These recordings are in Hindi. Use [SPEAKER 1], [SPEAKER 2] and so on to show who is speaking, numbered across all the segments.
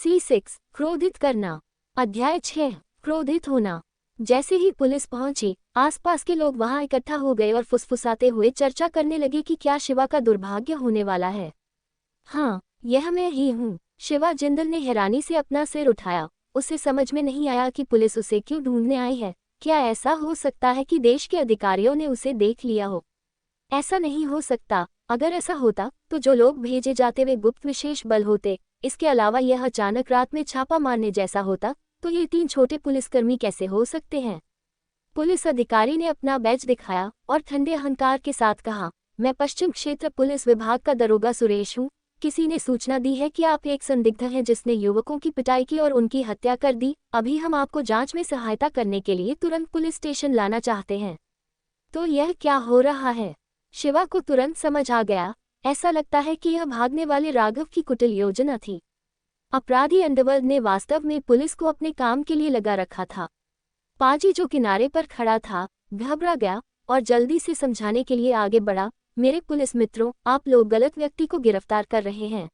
[SPEAKER 1] C6 क्रोधित करना। अध्याय 6 क्रोधित होना। जैसे ही पुलिस पहुंची, आसपास के लोग वहां इकट्ठा हो गए और फुसफुसाते हुए चर्चा करने लगे कि क्या शिवा का दुर्भाग्य होने वाला है। हाँ, यह मैं ही हूँ। शिवा जिंदल ने हैरानी से अपना सिर उठाया। उसे समझ में नहीं आया कि पुलिस उसे क्यों ढूंढने आई है। क्या ऐसा हो सकता है कि देश के अधिकारियों ने उसे देख लिया हो? ऐसा नहीं हो सकता। अगर ऐसा होता तो जो लोग भेजे जाते वे गुप्त विशेष बल होते। इसके अलावा यह अचानक रात में छापा मारने जैसा होता तो ये 3 छोटे पुलिसकर्मी कैसे हो सकते हैं? पुलिस अधिकारी ने अपना बैज दिखाया और ठंडे अहंकार के साथ कहा, मैं पश्चिम क्षेत्र पुलिस विभाग का दरोगा सुरेश हूँ। किसी ने सूचना दी है कि आप एक संदिग्ध हैं जिसने युवकों की पिटाई की और उनकी हत्या कर दी। अभी हम आपको जांच में सहायता करने के लिए तुरंत पुलिस स्टेशन लाना चाहते हैं। तो यह क्या हो रहा है? शिवा को तुरंत समझ आ गया। ऐसा लगता है कि यह भागने वाले राघव की कुटिल योजना थी। अपराधी अंडरवर्ल्ड ने वास्तव में पुलिस को अपने काम के लिए लगा रखा था। पाजी जो किनारे पर खड़ा था, घबरा गया और जल्दी से समझाने के लिए आगे बढ़ा, मेरे पुलिस मित्रों, आप लोग गलत व्यक्ति को गिरफ्तार कर रहे हैं।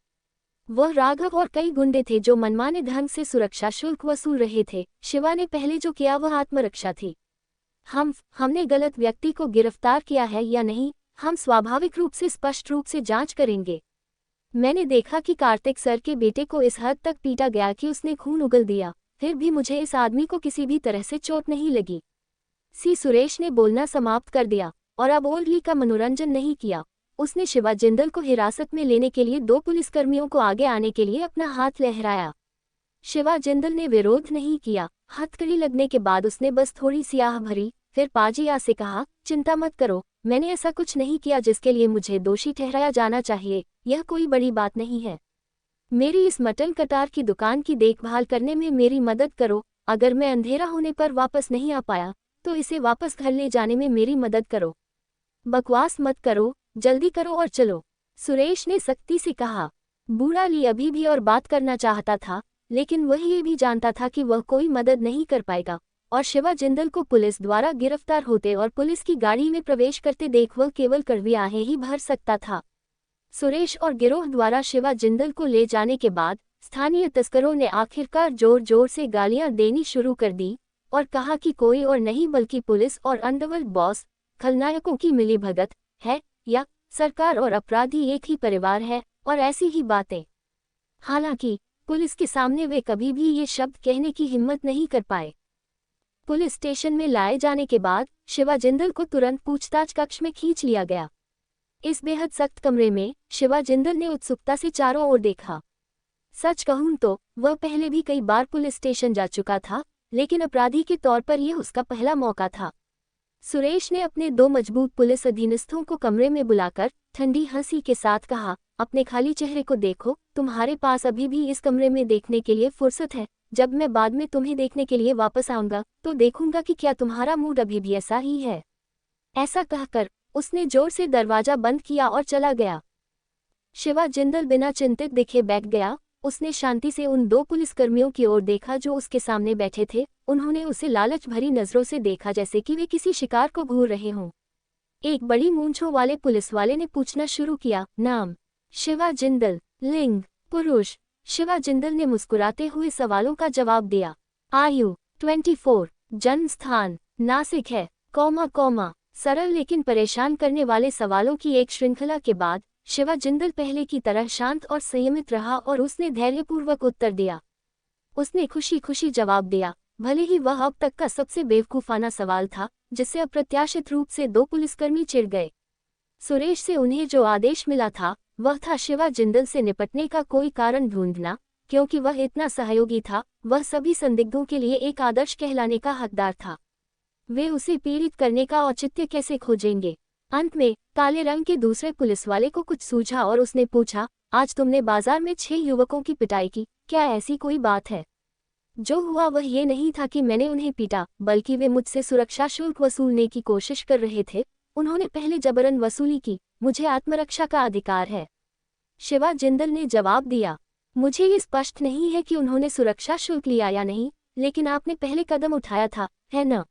[SPEAKER 1] वह राघव और कई गुंडे थे जो मनमाने ढंग से सुरक्षा शुल्क वसूल रहे थे। शिवा ने पहले जो किया वह आत्मरक्षा थी। हमने गलत व्यक्ति को गिरफ्तार किया है या नहीं, हम स्वाभाविक रूप से स्पष्ट रूप से जांच करेंगे। मैंने देखा कि कार्तिक सर के बेटे को इस हद तक पीटा गया कि उसने खून उगल दिया, फिर भी मुझे इस आदमी को किसी भी तरह से चोट नहीं लगी। सुरेश ने बोलना समाप्त कर दिया और अब ओल्डली का मनोरंजन नहीं किया। उसने शिवा जिंदल को हिरासत में लेने के लिए 2 पुलिसकर्मियों को आगे आने के लिए अपना हाथ लहराया। शिवा जिंदल ने विरोध नहीं किया। हथकड़ी लगने के बाद उसने बस थोड़ी सियाह भरी, फिर पाजिया से कहा, चिंता मत करो, मैंने ऐसा कुछ नहीं किया जिसके लिए मुझे दोषी ठहराया जाना चाहिए। यह कोई बड़ी बात नहीं है। मेरी इस मटन कटार की दुकान की देखभाल करने में मेरी मदद करो। अगर मैं अंधेरा होने पर वापस नहीं आ पाया तो इसे वापस घर ले जाने में मेरी मदद करो। बकवास मत करो, जल्दी करो और चलो, सुरेश ने सख्ती से कहा। बूढ़ा ली अभी भी और बात करना चाहता था, लेकिन वह ये भी जानता था कि वह कोई मदद नहीं कर पाएगा और शिवा जिंदल को पुलिस द्वारा गिरफ्तार होते और पुलिस की गाड़ी में प्रवेश करते देख वह केवल कड़वी आहें ही भर सकता था। सुरेश और गिरोह द्वारा शिवा जिंदल को ले जाने के बाद स्थानीय तस्करों ने आखिरकार जोर जोर से गालियां देनी शुरू कर दी और कहा कि कोई और नहीं बल्कि पुलिस और अंडरवर्ल्ड बॉस खलनायकों की मिलीभगत है, या सरकार और अपराधी एक ही परिवार है, और ऐसी ही बातें। हालांकि पुलिस के सामने वे कभी भी ये शब्द कहने की हिम्मत नहीं कर पाए। पुलिस स्टेशन में लाए जाने के बाद शिवा जिंदल को तुरंत पूछताछ कक्ष में खींच लिया गया। इस बेहद सख्त कमरे में शिवा जिंदल ने उत्सुकता से चारों ओर देखा। सच कहूं तो वह पहले भी कई बार पुलिस स्टेशन जा चुका था, लेकिन अपराधी के तौर पर यह उसका पहला मौका था। सुरेश ने अपने 2 मजबूत पुलिस अधीनस्थों को कमरे में बुलाकर ठंडी हंसी के साथ कहा, अपने खाली चेहरे को देखो, तुम्हारे पास अभी भी इस कमरे में देखने के लिए फुर्सत है। जब मैं बाद में तुम्हें देखने के लिए वापस आऊंगा तो देखूंगा कि क्या तुम्हारा मूड अभी भी ऐसा ही है। ऐसा कहकर उसने जोर से दरवाजा बंद किया और चला गया। शिवा जिंदल बिना चिंतित दिखे बैठ गया। उसने शांति से उन 2 पुलिसकर्मियों की ओर देखा जो उसके सामने बैठे थे। उन्होंने उसे लालच भरी नजरों से देखा, जैसे कि वे किसी शिकार को घूर रहे हों। एक बड़ी मूंछों वाले पुलिस वाले ने पूछना शुरू किया, नाम? शिवा जिंदल। लिंग? पुरुष। शिवा जिंदल ने मुस्कुराते हुए सवालों का जवाब दिया। आयु? 24। जन्म स्थान? नासिक है। कौमा। सरल लेकिन परेशान करने वाले सवालों की एक श्रृंखला के बाद शिवा जिंदल पहले की तरह शांत और संयमित रहा और उसने धैर्यपूर्वक उत्तर दिया। उसने खुशी खुशी जवाब दिया, भले ही वह अब तक का सबसे बेवकूफाना सवाल था, जिससे अप्रत्याशित रूप से 2 पुलिसकर्मी चिढ़ गए। सुरेश से उन्हें जो आदेश मिला था वह था शिवा जिंदल से निपटने का कोई कारण ढूंढना, क्योंकि वह इतना सहयोगी था। वह सभी संदिग्धों के लिए एक आदर्श कहलाने का हकदार था। वे उसे पीड़ित करने का औचित्य कैसे खोजेंगे? अंत में काले रंग के दूसरे पुलिस वाले को कुछ सूझा और उसने पूछा, आज तुमने बाजार में 6 युवकों की पिटाई की, क्या ऐसी कोई बात है? जो हुआ वह ये नहीं था कि मैंने उन्हें पीटा, बल्कि वे मुझसे सुरक्षा शुल्क वसूलने की कोशिश कर रहे थे। उन्होंने पहले जबरन वसूली की। मुझे आत्मरक्षा का अधिकार है। शिवा जिंदल ने जवाब दिया। मुझे ये स्पष्ट नहीं है कि उन्होंने सुरक्षा शुल्क लिया या नहीं, लेकिन आपने पहले कदम उठाया था, है न?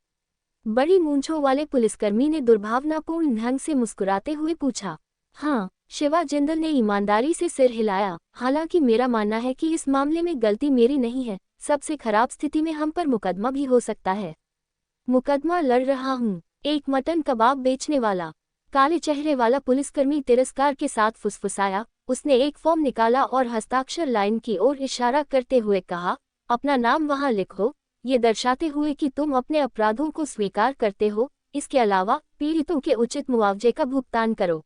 [SPEAKER 1] बड़ी मूंछों वाले पुलिसकर्मी ने दुर्भावनापूर्ण ढंग से मुस्कुराते हुए पूछा। हाँ, शिवा जिंदल ने ईमानदारी से सिर हिलाया। हालांकि मेरा मानना है कि इस मामले में गलती मेरी नहीं है। सबसे खराब स्थिति में हम पर मुकदमा भी हो सकता है। मुकदमा लड़ रहा हूँ। एक मटन कबाब बेचने वाला काले चेहरे वाला पुलिसकर्मी तिरस्कार के साथ फुसफुसाया। उसने एक फॉर्म निकाला और हस्ताक्षर लाइन की ओर इशारा करते हुए कहा, अपना नाम वहां लिखो, ये दर्शाते हुए कि तुम अपने अपराधों को स्वीकार करते हो। इसके अलावा पीड़ितों के उचित मुआवजे का भुगतान करो।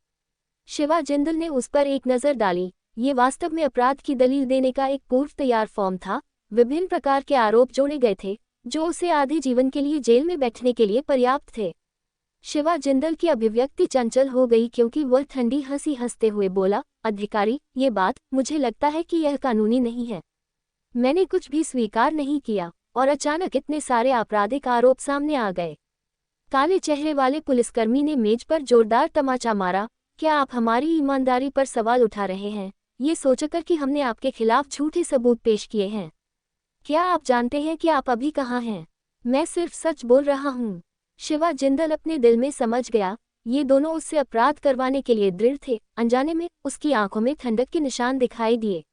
[SPEAKER 1] शिवा जिंदल ने उस पर एक नज़र डाली। ये वास्तव में अपराध की दलील देने का एक पूर्व तैयार फॉर्म था। विभिन्न प्रकार के आरोप जोड़े गए थे जो उसे आधे जीवन के लिए जेल में बैठने के लिए पर्याप्त थे। शिवा जिंदल की अभिव्यक्ति चंचल हो गई क्योंकि वह ठंडी हंसी हंसते हुए बोला, अधिकारी, ये बात, मुझे लगता है कि यह कानूनी नहीं है। मैंने कुछ भी स्वीकार नहीं किया और अचानक इतने सारे आपराधिक आरोप सामने आ गए। काले चेहरे वाले पुलिसकर्मी ने मेज पर जोरदार तमाचा मारा। क्या आप हमारी ईमानदारी पर सवाल उठा रहे हैं, ये सोचकर कि हमने आपके खिलाफ झूठे सबूत पेश किए हैं? क्या आप जानते हैं कि आप अभी कहाँ हैं? मैं सिर्फ सच बोल रहा हूँ। शिवा जिंदल अपने दिल में समझ गया, ये दोनों उससे अपराध करवाने के लिए दृढ़ थे। अनजाने में उसकी आंखों में ठंडक के निशान दिखाई दिए।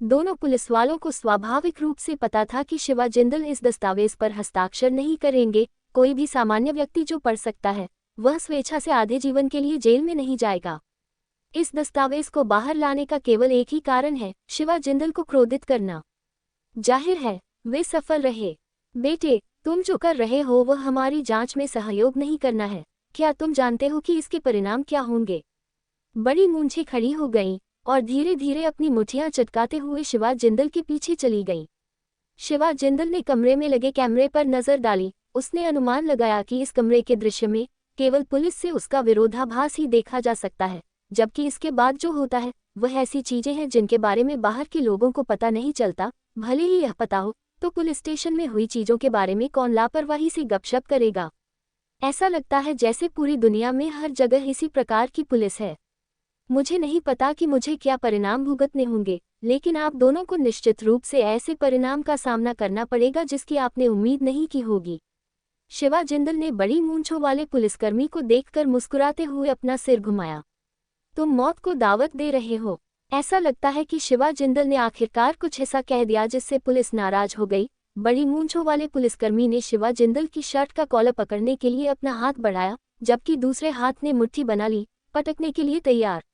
[SPEAKER 1] दोनों पुलिसवालों को स्वाभाविक रूप से पता था कि शिवा जिंदल इस दस्तावेज पर हस्ताक्षर नहीं करेंगे। कोई भी सामान्य व्यक्ति जो पढ़ सकता है, वह स्वेच्छा से आधे जीवन के लिए जेल में नहीं जाएगा। इस दस्तावेज को बाहर लाने का केवल एक ही कारण है, शिवा जिंदल को क्रोधित करना। जाहिर है वे सफल रहे। बेटे, तुम जो कर रहे हो वह हमारी जांच में सहयोग नहीं करना है। क्या तुम जानते हो कि इसके परिणाम क्या होंगे? बड़ी मूंछें खड़ी हो गईं और धीरे धीरे अपनी मुठियां चटकाते हुए शिवा जिंदल के पीछे चली गईं। शिवा जिंदल ने कमरे में लगे कैमरे पर नजर डाली। उसने अनुमान लगाया कि इस कमरे के दृश्य में केवल पुलिस से उसका विरोधाभास ही देखा जा सकता है, जबकि इसके बाद जो होता है वह ऐसी चीजें हैं जिनके बारे में बाहर के लोगों को पता नहीं चलता। भले ही यह पता हो तो पुलिस स्टेशन में हुई चीजों के बारे में कौन लापरवाही से गपशप करेगा। ऐसा लगता है जैसे पूरी दुनिया में हर जगह इसी प्रकार की पुलिस है। मुझे नहीं पता कि मुझे क्या परिणाम भुगतने होंगे, लेकिन आप दोनों को निश्चित रूप से ऐसे परिणाम का सामना करना पड़ेगा जिसकी आपने उम्मीद नहीं की होगी। शिवा जिंदल ने बड़ी मूंछों वाले पुलिसकर्मी को देखकर मुस्कुराते हुए अपना सिर घुमाया। तुम मौत को दावत दे रहे हो? ऐसा लगता है कि शिवा जिंदल ने आखिरकार कुछ ऐसा कह दिया जिससे पुलिस नाराज हो गई। बड़ी मूंछों वाले पुलिसकर्मी ने शिवा जिंदल की शर्ट का कॉलर पकड़ने के लिए अपना हाथ बढ़ाया, जबकि दूसरे हाथ ने मुट्ठी बना ली, पटकने के लिए तैयार।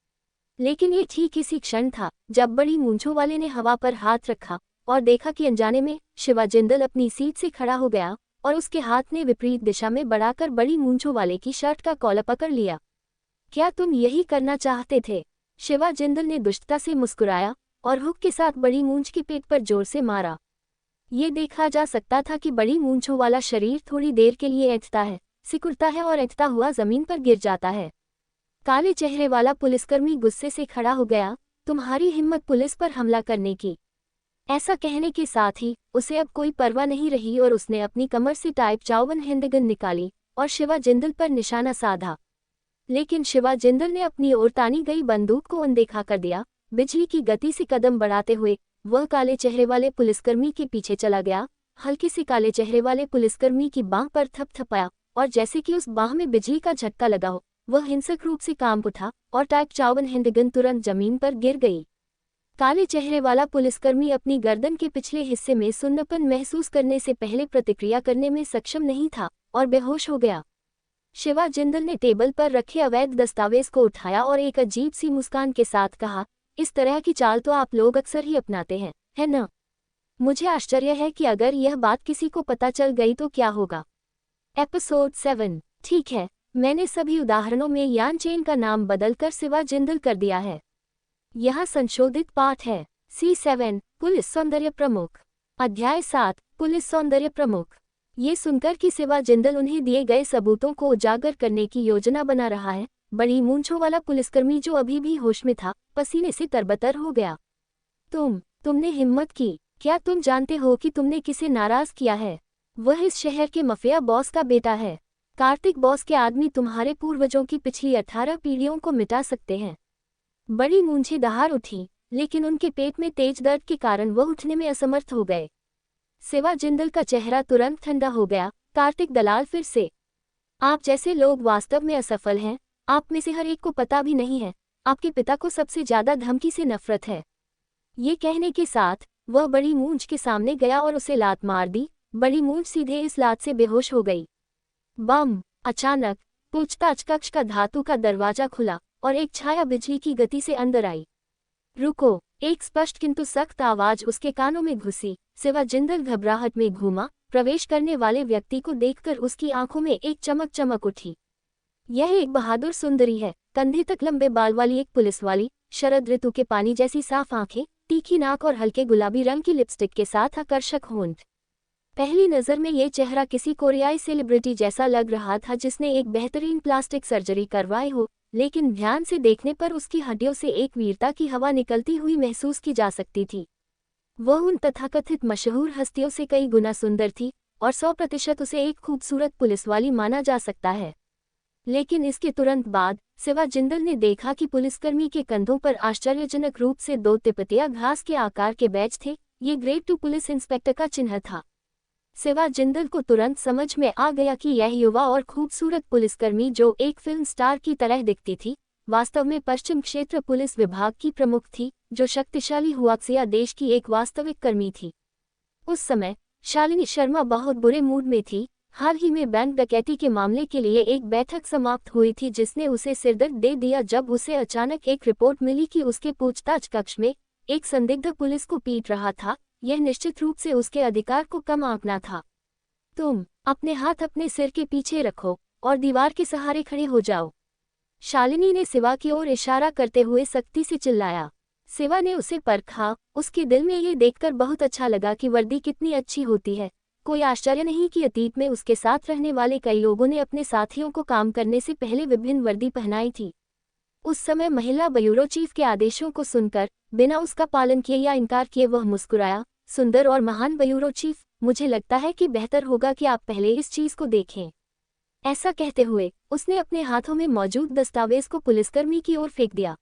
[SPEAKER 1] लेकिन ये ठीक इसी क्षण था जब बड़ी मूंछों वाले ने हवा पर हाथ रखा और देखा कि अनजाने में शिवा जिंदल अपनी सीट से खड़ा हो गया और उसके हाथ ने विपरीत दिशा में बढ़ाकर बड़ी मूंछों वाले की शर्ट का कॉलर पकड़ लिया। क्या तुम यही करना चाहते थे? शिवा जिंदल ने दुष्टता से मुस्कुराया और हुक के साथ बड़ी मूंछ की पीठ पर जोर से मारा। ये देखा जा सकता था कि बड़ी मूंछों वाला शरीर थोड़ी देर के लिए ऐंठता है, सिकुड़ता है और ऐंठता हुआ जमीन पर गिर जाता है। काले चेहरे वाला पुलिसकर्मी गुस्से से खड़ा हो गया, तुम्हारी हिम्मत पुलिस पर हमला करने की? ऐसा कहने के साथ ही उसे अब कोई परवाह नहीं रही और उसने अपनी कमर से टाइप 54 हैंडगन निकाली और शिवा जिंदल पर निशाना साधा। लेकिन शिवा जिंदल ने अपनी ओर तानी गई बंदूक को अनदेखा कर दिया। बिजली की गति से कदम बढ़ाते हुए वह काले चेहरे वाले पुलिसकर्मी के पीछे चला गया। हल्के से काले चेहरे वाले पुलिसकर्मी की बांह पर थपथपाया और जैसे कि उस बांह में बिजली का झटका लगा हो, वह हिंसक रूप से कांप उठा और टाइप 54 हैंडगन तुरंत जमीन पर गिर गई। काले चेहरे वाला पुलिसकर्मी अपनी गर्दन के पिछले हिस्से में सुन्नपन महसूस करने से पहले प्रतिक्रिया करने में सक्षम नहीं था और बेहोश हो गया। शिवा जिंदल ने टेबल पर रखे अवैध दस्तावेज को उठाया और एक अजीब सी मुस्कान के साथ कहा, इस तरह की चाल तो आप लोग अक्सर ही अपनाते हैं, है न? मुझे आश्चर्य है कि अगर यह बात किसी को पता चल गई तो क्या होगा। एपिसोड 7। ठीक है, मैंने सभी उदाहरणों में यान चेन का नाम बदलकर शिवा जिंदल कर दिया है। यहाँ संशोधित पाठ है। C7 पुलिस सौंदर्य प्रमुख। अध्याय 7 पुलिस सौंदर्य प्रमुख। ये सुनकर कि शिवा जिंदल उन्हें दिए गए सबूतों को उजागर करने की योजना बना रहा है, बड़ी मूंछों वाला पुलिसकर्मी जो अभी भी होश में था पसीने से तरबतर हो गया। तुमने हिम्मत की। क्या तुम जानते हो कि तुमने किसे नाराज किया है? वह इस शहर के माफिया बॉस का बेटा है। कार्तिक बॉस के आदमी तुम्हारे पूर्वजों की पिछली 18 पीढ़ियों को मिटा सकते हैं। बड़ी मूंछें दहाड़ उठी, लेकिन उनके पेट में तेज दर्द के कारण वह उठने में असमर्थ हो गए। शिवा जिंदल का चेहरा तुरंत ठंडा हो गया। कार्तिक दलाल फिर से। आप जैसे लोग वास्तव में असफल हैं। आप में से हर एक को पता भी नहीं है आपके पिता को सबसे ज्यादा धमकी से नफरत है। ये कहने के साथ वह बड़ी मूंछ के सामने गया और उसे लात मार दी। बड़ी मूंछ सीधे इस लात से बेहोश हो गई। बम! अचानक पूछताछ कक्ष का धातु का दरवाजा खुला और एक छाया बिजली की गति से अंदर आई। रुको! एक स्पष्ट किंतु सख्त आवाज उसके कानों में घुसी। शिवा जिंदल घबराहट में घूमा। प्रवेश करने वाले व्यक्ति को देखकर उसकी आंखों में एक चमक चमक उठी। यह एक बहादुर सुंदरी है, कंधे तक लंबे बाल वाली एक पुलिस वाली, शरद ऋतु के पानी जैसी साफ आंखें, तीखी नाक और हल्के गुलाबी रंग की लिपस्टिक के साथ आकर्षक होंठ। पहली नज़र में ये चेहरा किसी कोरियाई सेलिब्रिटी जैसा लग रहा था जिसने एक बेहतरीन प्लास्टिक सर्जरी करवाई हो, लेकिन ध्यान से देखने पर उसकी हड्डियों से एक वीरता की हवा निकलती हुई महसूस की जा सकती थी। वह उन तथाकथित मशहूर हस्तियों से कई गुना सुंदर थी और 100% उसे एक खूबसूरत पुलिस वाली माना जा सकता है। लेकिन इसके तुरंत बाद शिवा जिंदल ने देखा कि पुलिसकर्मी के कंधों पर आश्चर्यजनक रूप से 2 तिपतिया घास के आकार के बैज थे। ये ग्रेड 2 पुलिस इंस्पेक्टर का चिन्ह था। शिवा जिंदल को तुरंत समझ में आ गया कि यह युवा और खूबसूरत पुलिसकर्मी जो एक फिल्म स्टार की तरह दिखती थी, वास्तव में पश्चिम क्षेत्र पुलिस विभाग की प्रमुख थी, जो शक्तिशाली हुआक्सिया देश की एक वास्तविक कर्मी थी। उस समय शालिनी शर्मा बहुत बुरे मूड में थी। हाल ही में बैंक डकैती के मामले के लिए एक बैठक समाप्त हुई थी जिसने उसे सिरदर्द दे दिया जब उसे अचानक एक रिपोर्ट मिली कि उसके पूछताछ कक्ष में एक संदिग्ध पुलिस को पीट रहा था। यह निश्चित रूप से उसके अधिकार को कम आंकना था। तुम अपने हाथ अपने सिर के पीछे रखो और दीवार के सहारे खड़े हो जाओ, शालिनी ने शिवा की ओर इशारा करते हुए सख्ती से चिल्लाया। शिवा ने उसे परखा। उसके दिल में ये देखकर बहुत अच्छा लगा कि वर्दी कितनी अच्छी होती है। कोई आश्चर्य नहीं कि अतीत में उसके साथ रहने वाले कई लोगों ने अपने साथियों को काम करने से पहले विभिन्न वर्दी पहनाई थी। उस समय महिला ब्यूरो चीफ के आदेशों को सुनकर बिना उसका पालन किए या इनकार किए वह मुस्कुराया। सुंदर और महान ब्यूरो चीफ, मुझे लगता है कि बेहतर होगा कि आप पहले इस चीज को देखें। ऐसा कहते हुए उसने अपने हाथों में मौजूद दस्तावेज को पुलिसकर्मी की ओर फेंक दिया।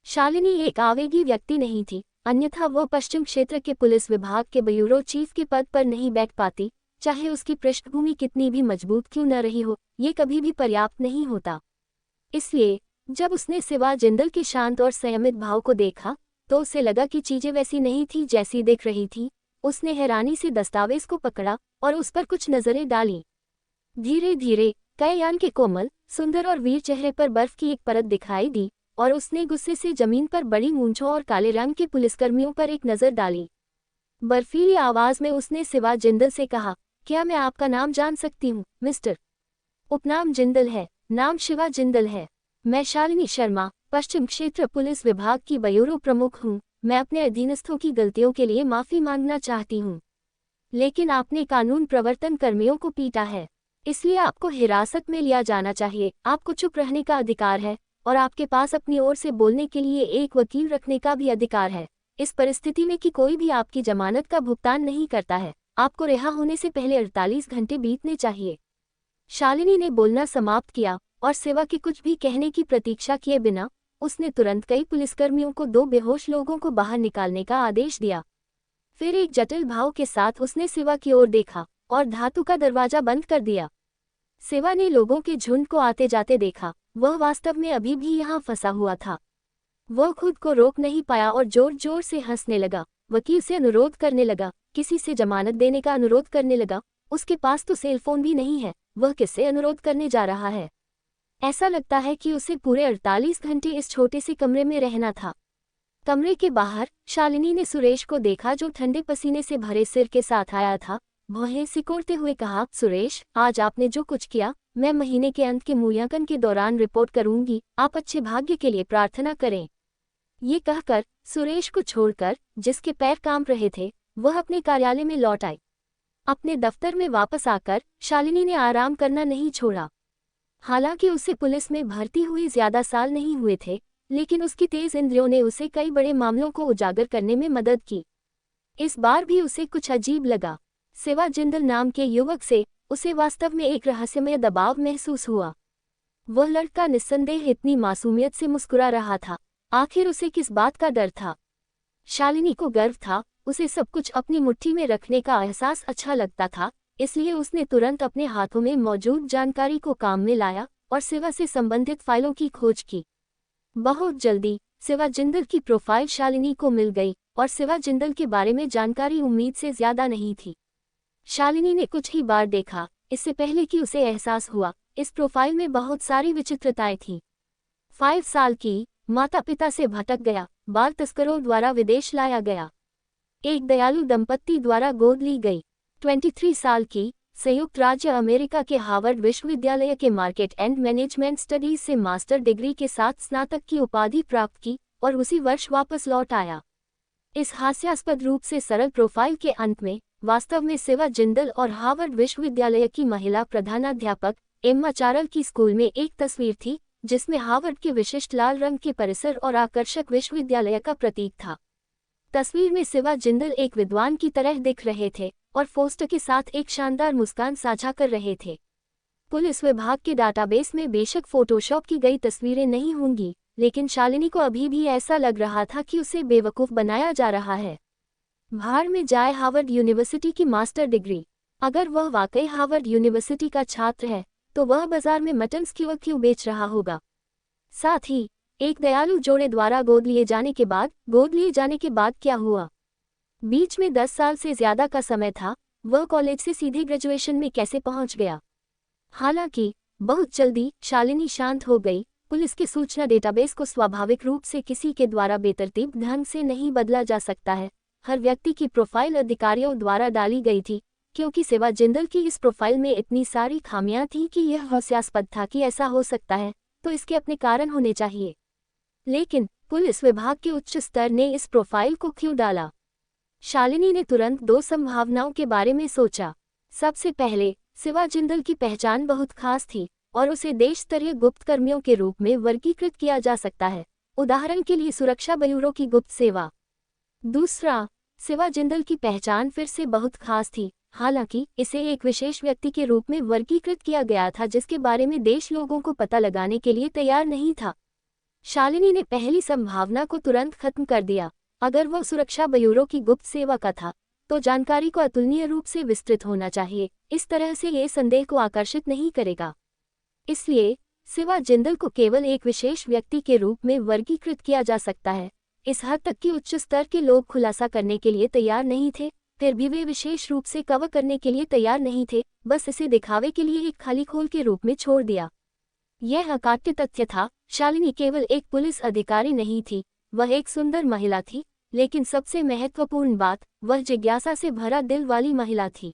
[SPEAKER 1] शालिनी एक आवेगी व्यक्ति नहीं थी, अन्यथा वह पश्चिम क्षेत्र के पुलिस विभाग के ब्यूरो चीफ के पद पर नहीं बैठ पाती। चाहे उसकी पृष्ठभूमि कितनी भी मजबूत क्यों न रही हो, ये कभी भी पर्याप्त नहीं होता। इसलिए जब उसने शिवा जिंदल के शांत और संयमित भाव को देखा तो उसे लगा कि चीजें वैसी नहीं थी जैसी दिख रही थी। उसने हैरानी से दस्तावेज को पकड़ा और उस पर कुछ नजरें डाली। धीरे धीरे कयान के कोमल, सुंदर और वीर चेहरे पर बर्फ की एक परत दिखाई दी और उसने गुस्से से जमीन पर बड़ी मूंछों और काले रंग के पुलिसकर्मियों पर एक नजर डाली। बर्फीली आवाज में उसने शिवा जिंदल से कहा, क्या मैं आपका नाम जान सकती हूँ, मिस्टर? उपनाम जिंदल है, नाम शिवा जिंदल है। मैं शालिनी शर्मा, पश्चिम क्षेत्र पुलिस विभाग की ब्यूरो प्रमुख हूँ। मैं अपने अधीनस्थों की गलतियों के लिए माफी मांगना चाहती हूँ, लेकिन आपने कानून प्रवर्तन कर्मियों को पीटा है, इसलिए आपको हिरासत में लिया जाना चाहिए। आपको चुप रहने का अधिकार है और आपके पास अपनी ओर से बोलने के लिए एक वकील रखने का भी अधिकार है। इस परिस्थिति में कि कोई भी आपकी जमानत का भुगतान नहीं करता है, आपको रिहा होने से पहले 48 घंटे बीतने चाहिए। शालिनी ने बोलना समाप्त किया और शिवा के कुछ भी कहने की प्रतीक्षा किए बिना उसने तुरंत कई पुलिसकर्मियों को 2 बेहोश लोगों को बाहर निकालने का आदेश दिया। फिर एक जटिल भाव के साथ उसने शिवा की ओर देखा और धातु का दरवाजा बंद कर दिया। शिवा ने लोगों के झुंड को आते जाते देखा। वह वास्तव में अभी भी यहाँ फंसा हुआ था। वह खुद को रोक नहीं पाया और जोर जोर से हंसने लगा। वकील से अनुरोध करने लगा, किसी से जमानत देने का अनुरोध करने लगा। उसके पास तो सेलफोन भी नहीं है, वह किससे अनुरोध करने जा रहा है? ऐसा लगता है कि उसे पूरे 48 घंटे इस छोटे से कमरे में रहना था। कमरे के बाहर शालिनी ने सुरेश को देखा जो ठंडे पसीने से भरे सिर के साथ आया था। वह सिकोड़ते हुए कहा, सुरेश, आज आपने जो कुछ किया, मैं महीने के अंत के मूल्यांकन के दौरान रिपोर्ट करूंगी। आप अच्छे भाग्य के लिए प्रार्थना करें। ये कहकर सुरेश को छोड़कर, जिसके पैर कांप रहे थे, वह अपने कार्यालय में लौट आई। अपने दफ्तर में वापस आकर शालिनी ने आराम करना नहीं छोड़ा। हालांकि उसे पुलिस में भर्ती हुए ज्यादा साल नहीं हुए थे, लेकिन उसकी तेज इंद्रियों ने उसे कई बड़े मामलों को उजागर करने में मदद की। इस बार भी उसे कुछ अजीब लगा। शिवा जिंदल नाम के युवक से उसे वास्तव में एक रहस्यमय दबाव महसूस हुआ। वह लड़का निस्संदेह इतनी मासूमियत से मुस्कुरा रहा था। आखिर उसे किस बात का डर था? शालिनी को गर्व था। उसे सब कुछ अपनी मुट्ठी में रखने का एहसास अच्छा लगता था, इसलिए उसने तुरंत अपने हाथों में मौजूद जानकारी को काम में लाया और शिवा से संबंधित फाइलों की खोज की। बहुत जल्दी शिवा जिंदल की प्रोफाइल शालिनी को मिल गई और शिवा जिंदल के बारे में जानकारी उम्मीद से ज्यादा नहीं थी। शालिनी ने कुछ ही बार देखा, इससे पहले कि उसे एहसास हुआ इस प्रोफाइल में बहुत सारी विचित्रताएं थीं। 5 साल की, माता पिता से भटक गया, बाल तस्करों द्वारा विदेश लाया गया, एक दयालु दंपत्ति द्वारा गोद ली गई। 23 साल की, संयुक्त राज्य अमेरिका के हार्वर्ड विश्वविद्यालय के मार्केट एंड मैनेजमेंट स्टडीज से मास्टर डिग्री के साथ स्नातक की उपाधि प्राप्त की और उसी वर्ष वापस लौट आया। इस हास्यास्पद रूप से सरल प्रोफाइल के अंत में वास्तव में शिवा जिंदल और हार्वर्ड विश्वविद्यालय की महिला प्रधानाध्यापक एम्मा चारल की स्कूल में एक तस्वीर थी, जिसमें हार्वर्ड के विशिष्ट लाल रंग के परिसर और आकर्षक विश्वविद्यालय का प्रतीक था। तस्वीर में शिवा जिंदल एक विद्वान की तरह दिख रहे थे और फोस्टर के साथ एक शानदार मुस्कान साझा कर रहे थे। पुलिस विभाग के डाटाबेस में बेशक फोटोशॉप की गई तस्वीरें नहीं होंगी, लेकिन शालिनी को अभी भी ऐसा लग रहा था कि उसे बेवकूफ़ बनाया जा रहा है। भाड़ में जाए हार्वर्ड यूनिवर्सिटी की मास्टर डिग्री। अगर वह वाकई हार्वर्ड यूनिवर्सिटी का छात्र है तो वह बाजार में मटन स्क्यूअर क्यों बेच रहा होगा। साथ ही एक दयालु जोड़े द्वारा गोद लिए जाने के बाद क्या हुआ? बीच में 10 साल से ज्यादा का समय था, वह कॉलेज से सीधे ग्रेजुएशन में कैसे पहुंच गया? हालांकि बहुत जल्दी शालिनी शांत हो गई। पुलिस के सूचना डेटाबेस को स्वाभाविक रूप से किसी के द्वारा बेतरतीब ढंग से नहीं बदला जा सकता है। हर व्यक्ति की प्रोफाइल अधिकारियों द्वारा डाली गई थी, क्योंकि शिवा जिंदल की इस प्रोफाइल में इतनी सारी खामियां थीं कि यह हास्यास्पद था कि ऐसा हो सकता है, तो इसके अपने कारण होने चाहिए। लेकिन पुलिस विभाग के उच्च स्तर ने इस प्रोफाइल को क्यों डाला? शालिनी ने तुरंत 2 संभावनाओं के बारे में सोचा। सबसे पहले, शिवा जिंदल की पहचान बहुत खास थी और उसे देश स्तरीय गुप्त कर्मियों के रूप में वर्गीकृत किया जा सकता है, उदाहरण के लिए सुरक्षा ब्यूरो की गुप्त सेवा। दूसरा, शिवा जिंदल की पहचान फिर से बहुत खास थी, हालांकि इसे एक विशेष व्यक्ति के रूप में वर्गीकृत किया गया था जिसके बारे में देश लोगों को पता लगाने के लिए तैयार नहीं था। शालिनी ने पहली संभावना को तुरंत खत्म कर दिया। अगर वह सुरक्षा ब्यूरो की गुप्त सेवा का था, तो जानकारी को अतुलनीय रूप से विस्तृत होना चाहिए। इस तरह से ये संदेह को आकर्षित नहीं करेगा। इसलिए शिवा जिंदल को केवल एक विशेष व्यक्ति के रूप में वर्गीकृत किया जा सकता है। इस हद तक कि उच्च स्तर के लोग खुलासा करने के लिए तैयार नहीं थे, फिर भी वे विशेष रूप से कवर करने के लिए तैयार नहीं थे, बस इसे दिखावे के लिए एक खाली खोल के रूप में छोड़ दिया। यह अकाट्य तथ्य था, शालिनी केवल एक पुलिस अधिकारी नहीं थी, वह एक सुंदर महिला थी, लेकिन सबसे महत्वपूर्ण बात, वह जिज्ञासा से भरा दिल वाली महिला थी।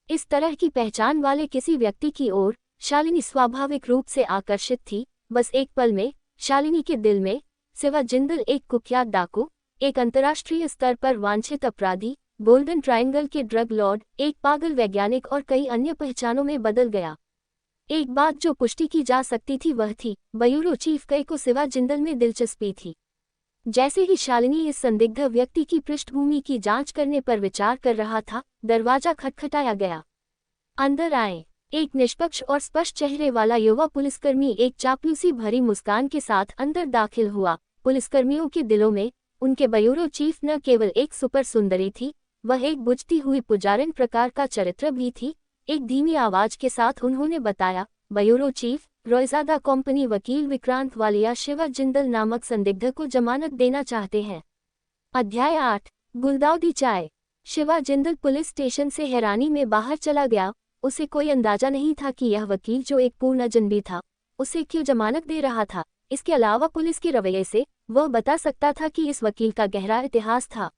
[SPEAKER 1] इस तरह की पहचान वाले किसी व्यक्ति की ओर शालिनी स्वाभाविक रूप से आकर्षित थी। बस एक पल में शालिनी के दिल में शिवा जिंदल एक कुख्यात डाकू, एक अंतर्राष्ट्रीय स्तर पर वांछित अपराधी, गोल्डन ट्रायंगल के ड्रग लॉर्ड, एक पागल वैज्ञानिक और कई अन्य पहचानों में बदल गया। एक बात जो पुष्टि की जा सकती थी वह थी, ब्यूरो चीफ कई को शिवा जिंदल में दिलचस्पी थी। जैसे ही शालिनी इस संदिग्ध व्यक्ति की पृष्ठभूमि की जांच करने पर विचार कर रहा था, दरवाजा खटखटाया गया। अंदर आए। एक निष्पक्ष और स्पष्ट चेहरे वाला युवा पुलिसकर्मी एक चापलूसी भरी मुस्कान के साथ अंदर दाखिल हुआ। पुलिसकर्मियों के दिलों में उनके ब्यूरो चीफ न केवल एक सुपर सुंदरी थी, वह एक बुझती हुई पुजारिन प्रकार का चरित्र भी थी। एक धीमी आवाज के साथ उन्होंने बताया, ब्यूरो चीफ, रॉयज़ादा कंपनी वकील विक्रांत वालिया शिवा जिंदल नामक संदिग्ध को जमानत देना चाहते हैं। अध्याय 8, गुलदाउदी चाय। शिवा जिंदल पुलिस स्टेशन से हैरानी में बाहर चला गया। उसे कोई अंदाजा नहीं था कि यह वकील, जो एक पूर्ण अजनबी था, उसे क्यों जमानत दे रहा था। इसके अलावा पुलिस के रवैये से वह बता सकता था कि इस वकील का गहरा इतिहास था।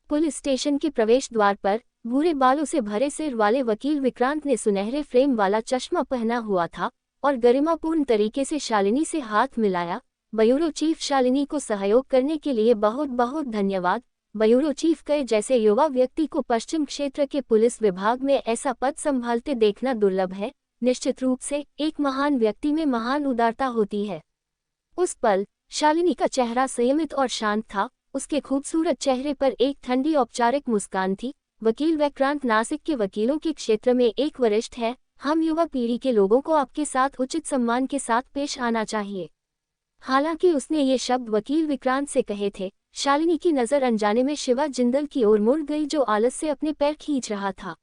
[SPEAKER 1] पुलिस स्टेशन के प्रवेश द्वार पर भूरे बालों से भरे सिर वाले वकील विक्रांत ने सुनहरे फ्रेम वाला चश्मा पहना हुआ था और गरिमापूर्ण तरीके से शालिनी से हाथ मिलाया। ब्यूरो चीफ, शालिनी को सहयोग करने के लिए बहुत बहुत धन्यवाद। ब्यूरो चीफ के जैसे युवा व्यक्ति को पश्चिम क्षेत्र के पुलिस विभाग में ऐसा पद संभालते देखना दुर्लभ है। निश्चित रूप से एक महान व्यक्ति में महान उदारता होती है। उस पल शालिनी का चेहरा संयमित और शांत था। उसके खूबसूरत चेहरे पर एक ठंडी औपचारिक मुस्कान थी। वकील विक्रांत, नासिक के वकीलों के क्षेत्र में एक वरिष्ठ है। हम युवा पीढ़ी के लोगों को आपके साथ उचित सम्मान के साथ पेश आना चाहिए। हालांकि उसने ये शब्द वकील विक्रांत से कहे थे, शालिनी की नज़र अनजाने में शिवा जिंदल की ओर मुड़ गई, जो आलस से अपने पैर खींच रहा था।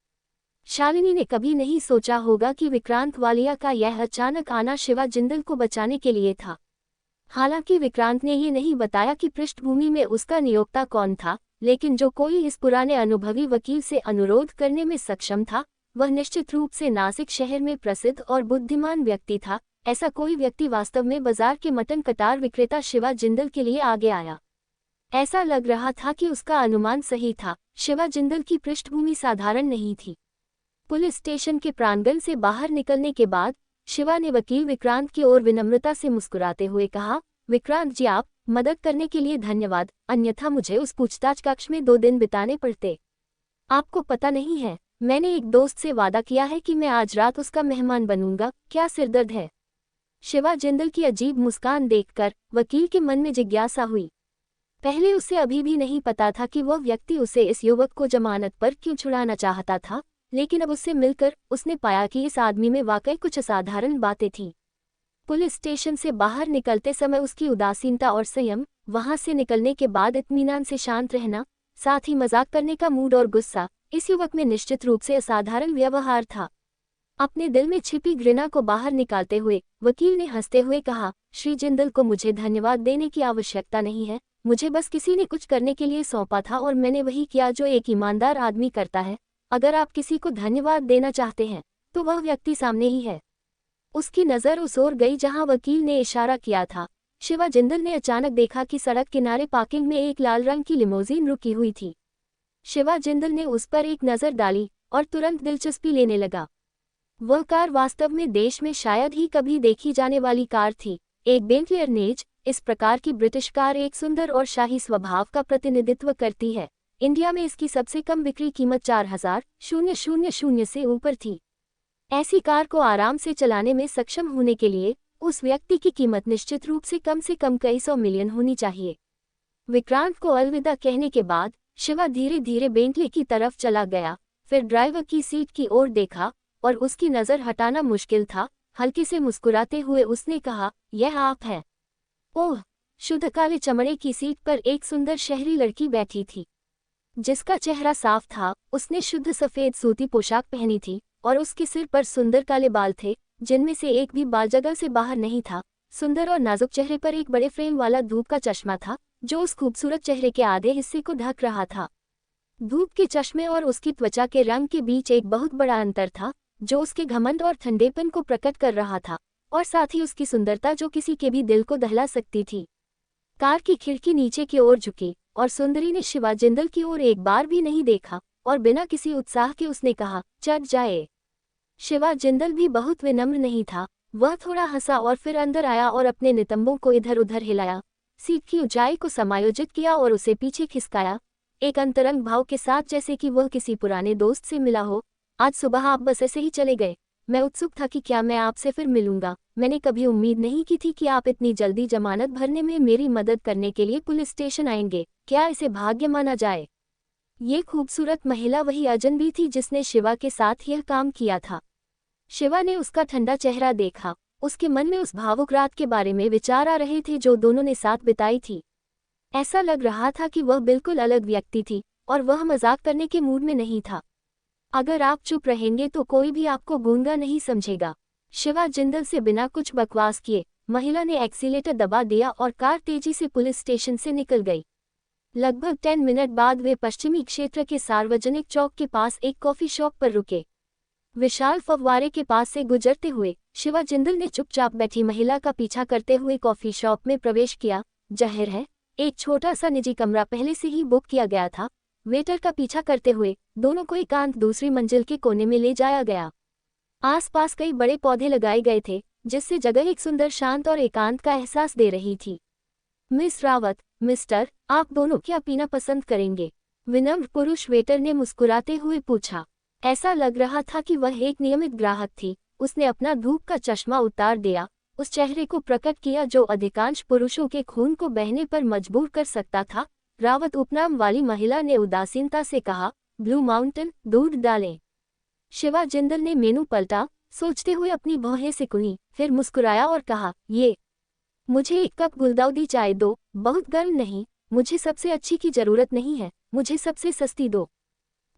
[SPEAKER 1] शालिनी ने कभी नहीं सोचा होगा कि विक्रांत वालिया का यह अचानक आना शिवा जिंदल को बचाने के लिए था। हालांकि विक्रांत ने ये नहीं बताया कि पृष्ठभूमि में उसका नियोक्ता कौन था, लेकिन जो कोई इस पुराने अनुभवी वकील से अनुरोध करने में सक्षम था, वह निश्चित रूप से नासिक शहर में प्रसिद्ध और बुद्धिमान व्यक्ति था। ऐसा कोई व्यक्ति वास्तव में बाजार के मटन कटार विक्रेता शिवा जिंदल के लिए आगे आया। ऐसा लग रहा था कि उसका अनुमान सही था। शिवा जिंदल की पृष्ठभूमि साधारण नहीं थी। पुलिस स्टेशन के प्रांगण से बाहर निकलने के बाद शिवा ने वकील विक्रांत की ओर विनम्रता से मुस्कुराते हुए कहा, विक्रांत जी, आप मदद करने के लिए धन्यवाद, अन्यथा मुझे उस पूछताछ कक्ष में 2 दिन बिताने पड़ते। आपको पता नहीं है, मैंने एक दोस्त से वादा किया है कि मैं आज रात उसका मेहमान बनूंगा। क्या सिरदर्द है? शिवा जिंदल की अजीब मुस्कान देखकर वकील के मन में जिज्ञासा हुई। पहले उसे अभी भी नहीं पता था कि वह व्यक्ति उसे इस युवक को जमानत पर क्यों छुड़ाना चाहता था, लेकिन अब उससे मिलकर उसने पाया कि इस आदमी में वाकई कुछ असाधारण बातें थीं। पुलिस स्टेशन से बाहर निकलते समय उसकी उदासीनता और संयम, वहां से निकलने के बाद इत्मीनान से शांत रहना, साथ ही मजाक करने का मूड और गुस्सा, इस युवक में निश्चित रूप से असाधारण व्यवहार था। अपने दिल में छिपी घृणा को बाहर निकालते हुए वकील ने हंसते हुए कहा, श्री जिंदल को मुझे धन्यवाद देने की आवश्यकता नहीं है। मुझे बस किसी ने कुछ करने के लिए सौंपा था और मैंने वही किया जो एक ईमानदार आदमी करता है। अगर आप किसी को धन्यवाद देना चाहते हैं तो वह व्यक्ति सामने ही है। उसकी नज़र उस ओर गई जहां वकील ने इशारा किया था। शिवा जिंदल ने अचानक देखा कि सड़क किनारे पार्किंग में एक लाल रंग की लिमोजीन रुकी हुई थी। शिवा जिंदल ने उस पर एक नज़र डाली और तुरंत दिलचस्पी लेने लगा। वह कार वास्तव में देश में शायद ही कभी देखी जाने वाली कार थी, एक बेंटली अर्नेज। इस प्रकार की ब्रिटिश कार एक सुंदर और शाही स्वभाव का प्रतिनिधित्व करती है। इंडिया में इसकी सबसे कम बिक्री कीमत 4000 से ऊपर थी। ऐसी कार को आराम से चलाने में सक्षम होने के लिए उस व्यक्ति की कीमत निश्चित रूप से कम कई 100 मिलियन होनी चाहिए। विक्रांत को अलविदा कहने के बाद शिवा धीरे धीरे बेंटली की तरफ चला गया, फिर ड्राइवर की सीट की ओर देखा और उसकी नज़र हटाना मुश्किल था। हल्के से मुस्कुराते हुए उसने कहा, यह आप हैं? ओह! शुद्ध काले चमड़े की सीट पर एक सुंदर शहरी लड़की बैठी थी, जिसका चेहरा साफ था। उसने शुद्ध सफ़ेद सूती पोशाक पहनी थी और उसके सिर पर सुंदर काले बाल थे, जिनमें से एक भी बाल जगह से बाहर नहीं था। सुंदर और नाजुक चेहरे पर एक बड़े फ्रेम वाला धूप का चश्मा था, जो उस खूबसूरत चेहरे के आधे हिस्से को ढक रहा था। धूप के चश्मे और उसकी त्वचा के रंग के बीच एक बहुत बड़ा अंतर था, जो उसके घमंड और ठंडेपन को प्रकट कर रहा था, और साथ ही उसकी सुंदरता जो किसी के भी दिल को दहला सकती थी। कार की खिड़की नीचे की ओर झुकी और सुंदरी ने शिवा जिंदल की ओर एक बार भी नहीं देखा और बिना किसी उत्साह के उसने कहा, चढ़ जाए। शिवा जिंदल भी बहुत विनम्र नहीं था। वह थोड़ा हंसा और फिर अंदर आया और अपने नितंबों को इधर उधर हिलाया, सीट की ऊंचाई को समायोजित किया और उसे पीछे खिसकाया, एक अंतरंग भाव के साथ, जैसे कि वह किसी पुराने दोस्त से मिला हो। आज सुबह आप बस ऐसे ही चले गए। मैं उत्सुक था कि क्या मैं आपसे फिर मिलूंगा। मैंने कभी उम्मीद नहीं की थी कि आप इतनी जल्दी जमानत भरने में मेरी मदद करने के लिए पुलिस स्टेशन आएंगे। क्या इसे भाग्य माना जाए? ये खूबसूरत महिला वही अजनबी थी जिसने शिवा के साथ यह काम किया था। शिवा ने उसका ठंडा चेहरा देखा। उसके मन में उस भावुक रात के बारे में विचार आ रहे थे जो दोनों ने साथ बिताई थी। ऐसा लग रहा था कि वह बिल्कुल अलग व्यक्ति थी और वह मजाक करने के मूड में नहीं था। अगर आप चुप रहेंगे तो कोई भी आपको गूंगा नहीं समझेगा। शिवा जिंदल से बिना कुछ बकवास किए महिला ने एक्सीलेटर दबा दिया और कार तेजी से पुलिस स्टेशन से निकल गई। लगभग 10 मिनट बाद वे पश्चिमी क्षेत्र के सार्वजनिक चौक के पास एक कॉफी शॉप पर रुके। विशाल फव्वारे के पास से गुजरते हुए शिवा जिंदल ने चुपचाप बैठी महिला का पीछा करते हुए कॉफी शॉप में प्रवेश किया। जाहिर है, एक छोटा सा निजी कमरा पहले से ही बुक किया गया था। वेटर का पीछा करते हुए दोनों को एकांत दूसरी मंजिल के कोने में ले जाया गया। आसपास कई बड़े पौधे लगाए गए थे, जिससे जगह एक सुंदर शांत और एकांत का एहसास दे रही थी। मिस रावत, मिस्टर, आप दोनों क्या पीना पसंद करेंगे? विनम्र पुरुष वेटर ने मुस्कुराते हुए पूछा। ऐसा लग रहा था कि वह एक नियमित ग्राहक थी। उसने अपना धूप का चश्मा उतार दिया, उस चेहरे को प्रकट किया जो अधिकांश पुरुषों के खून को बहने पर मजबूर कर सकता था। रावत उपनाम वाली महिला ने उदासीनता से कहा, ब्लू माउंटेन, दूध डालें। शिवा जिंदल ने मेनू पलटा, सोचते हुए अपनी भौहें सिकुड़ी, फिर मुस्कुराया और कहा, ये मुझे एक कप गुलदाउदी चाय दो, बहुत गर्म नहीं। मुझे सबसे अच्छी की जरूरत नहीं है, मुझे सबसे सस्ती दो।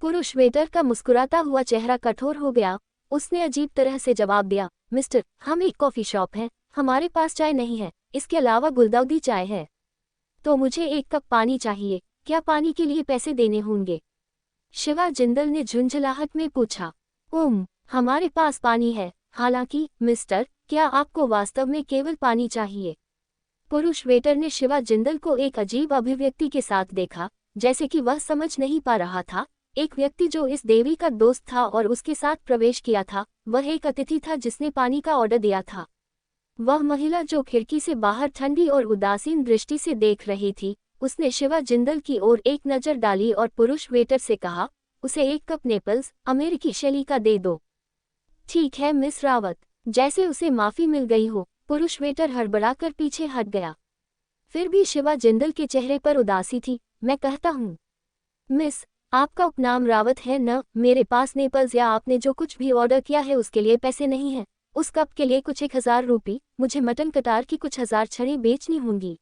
[SPEAKER 1] पुरुष वेटर का मुस्कुराता हुआ चेहरा कठोर हो गया। उसने अजीब तरह से जवाब दिया, मिस्टर, हम एक कॉफी शॉप हैं, हमारे पास चाय नहीं है। इसके अलावा गुलदाउदी चाय है। तो मुझे 1 कप पानी चाहिए, क्या पानी के लिए पैसे देने होंगे? शिवा जिंदल ने झुंझलाहट में पूछा। हमारे पास पानी है, हालांकि मिस्टर, क्या आपको वास्तव में केवल पानी चाहिए? पुरुष वेटर ने शिवा जिंदल को एक अजीब अभिव्यक्ति के साथ देखा, जैसे कि वह समझ नहीं पा रहा था। एक व्यक्ति जो इस देवी का दोस्त था और उसके साथ प्रवेश किया था, वह एक अतिथि था जिसने पानी का ऑर्डर दिया था। वह महिला जो खिड़की से बाहर ठंडी और उदासीन दृष्टि से देख रही थी, उसने शिवा जिंदल की ओर एक नज़र डाली और पुरुष वेटर से कहा, उसे 1 कप नेपल्स अमेरिकी शैली का दे दो। ठीक है मिस रावत, जैसे उसे माफी मिल गई हो। पुरुष वेटर हड़बड़ाकर पीछे हट गया। फिर भी शिवा जिंदल के चेहरे पर उदासी थी। मैं कहता हूँ मिस, आपका उपनाम रावत है न? मेरे पास नेपल्स या आपने जो कुछ भी ऑर्डर किया है उसके लिए पैसे नहीं हैं। उस कप के लिए कुछ 1000 रुपये, मुझे मटन कटार की कुछ 1000 छड़ें बेचनी होंगी।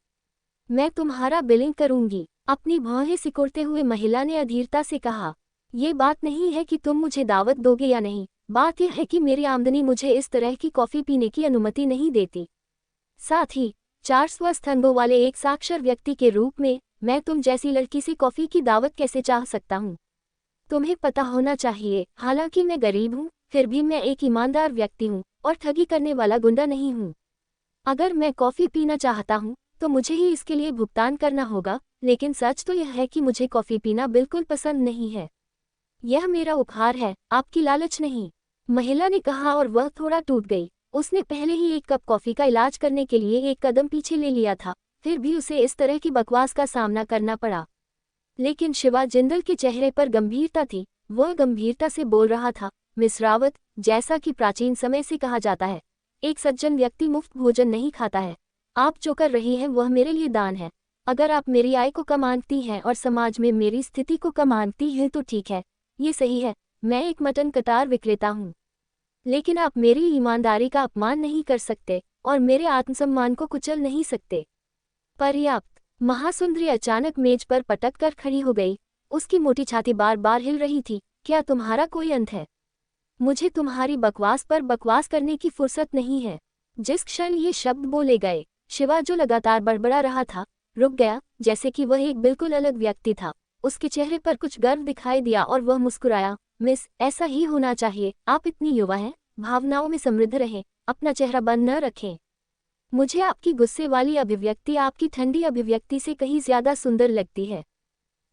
[SPEAKER 1] मैं तुम्हारा बिलिंग करूंगी। अपनी भौहें सिकोड़ते हुए महिला ने अधीरता से कहा। ये बात नहीं है कि तुम मुझे दावत दोगे या नहीं, बात यह है कि मेरी आमदनी मुझे इस तरह की कॉफ़ी पीने की अनुमति नहीं देती। साथ ही 4 स्वस्थ अंगों वाले एक साक्षर व्यक्ति के रूप में मैं तुम जैसी लड़की से कॉफ़ी की दावत कैसे चाह सकता हूँ? तुम्हें पता होना चाहिए, हालांकि मैं गरीब हूँ, फिर भी मैं एक ईमानदार व्यक्ति हूँ और ठगी करने वाला गुंडा नहीं हूँ। अगर मैं कॉफ़ी पीना चाहता हूँ तो मुझे ही इसके लिए भुगतान करना होगा, लेकिन सच तो यह है कि मुझे कॉफ़ी पीना बिल्कुल पसंद नहीं है। यह मेरा उपहार है, आपकी लालच नहीं, महिला ने कहा और वह थोड़ा टूट गई। उसने पहले ही 1 कप कॉफ़ी का इलाज करने के लिए एक कदम पीछे ले लिया था, फिर भी उसे इस तरह की बकवास का सामना करना पड़ा। लेकिन शिवा जिंदल के चेहरे पर गंभीरता थी। वह गंभीरता से बोल रहा था, मिस रावत, जैसा कि प्राचीन समय से कहा जाता है, एक सज्जन व्यक्ति मुफ्त भोजन नहीं खाता है। आप जो कर रही हैं वह मेरे लिए दान है। अगर आप मेरी आय को कम आंकती हैं और समाज में मेरी स्थिति को कम आंकती हैं तो ठीक है, ये सही है, मैं एक मटन कटार विक्रेता हूँ। लेकिन आप मेरी ईमानदारी का अपमान नहीं कर सकते और मेरे आत्मसम्मान को कुचल नहीं सकते। पर्याप्त। महासुंदरी अचानक मेज पर पटक कर खड़ी हो गई। उसकी मोटी छाती बार बार हिल रही थी। क्या तुम्हारा कोई अंत है? मुझे तुम्हारी बकवास पर बकवास करने की फुर्सत नहीं है। जिस क्षण ये शब्द बोले गए, शिवा जो लगातार बड़बड़ा रहा था, रुक गया, जैसे कि वह एक बिल्कुल अलग व्यक्ति था। उसके चेहरे पर कुछ गर्व दिखाई दिया और वह मुस्कुराया। मिस, ऐसा ही होना चाहिए। आप इतनी युवा हैं, भावनाओं में समृद्ध रहें, अपना चेहरा बंद न रखें। मुझे आपकी गुस्से वाली अभिव्यक्ति आपकी ठंडी अभिव्यक्ति से कहीं ज्यादा सुंदर लगती है।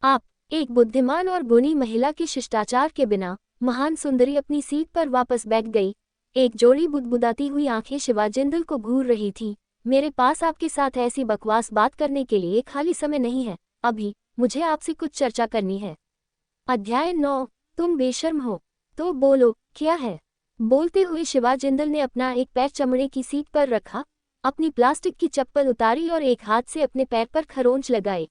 [SPEAKER 1] आप एक बुद्धिमान और गुणी महिला के शिष्टाचार के बिना महान सुंदरी अपनी सीट पर वापस बैठ गई। एक जोड़ी बुदबुदाती हुई आंखें शिवा जिंदल को घूर रही थीं। मेरे पास आपके साथ ऐसी बकवास बात करने के लिए खाली समय नहीं है। अभी मुझे आपसे कुछ चर्चा करनी है। अध्याय 9। तुम बेशर्म हो तो बोलो, क्या है? बोलते हुए शिवा जिंदल ने अपना एक पैर चमड़े की सीट पर रखा, अपनी प्लास्टिक की चप्पल उतारी और एक हाथ से अपने पैर पर खरोंच लगाए।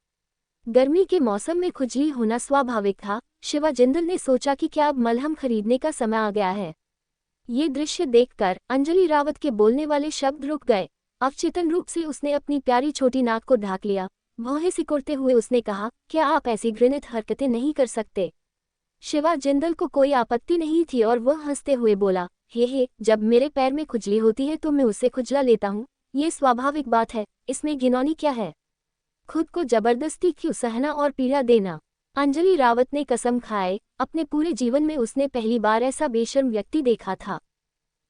[SPEAKER 1] गर्मी के मौसम में खुजली होना स्वाभाविक था। शिवा जिंदल ने सोचा कि क्या अब मलहम खरीदने का समय आ गया है। ये दृश्य देखकर अंजलि रावत के बोलने वाले शब्द रुक गए। अवचेतन रूप से उसने अपनी प्यारी छोटी नाक को ढाक लिया। भौहें सिकोड़ते हुए उसने कहा, क्या आप ऐसी घृणित हरकतें नहीं कर सकते? शिवा जिंदल को कोई आपत्ति नहीं थी और वह हंसते हुए बोला, हे, जब मेरे पैर में खुजली होती है तो मैं उससे खुजला लेता हूँ। ये स्वाभाविक बात है, इसमें घिनौनी क्या है? खुद को जबरदस्ती क्यों सहना और पीड़ा देना? अंजलि रावत ने कसम खाए, अपने पूरे जीवन में उसने पहली बार ऐसा बेशर्म व्यक्ति देखा था।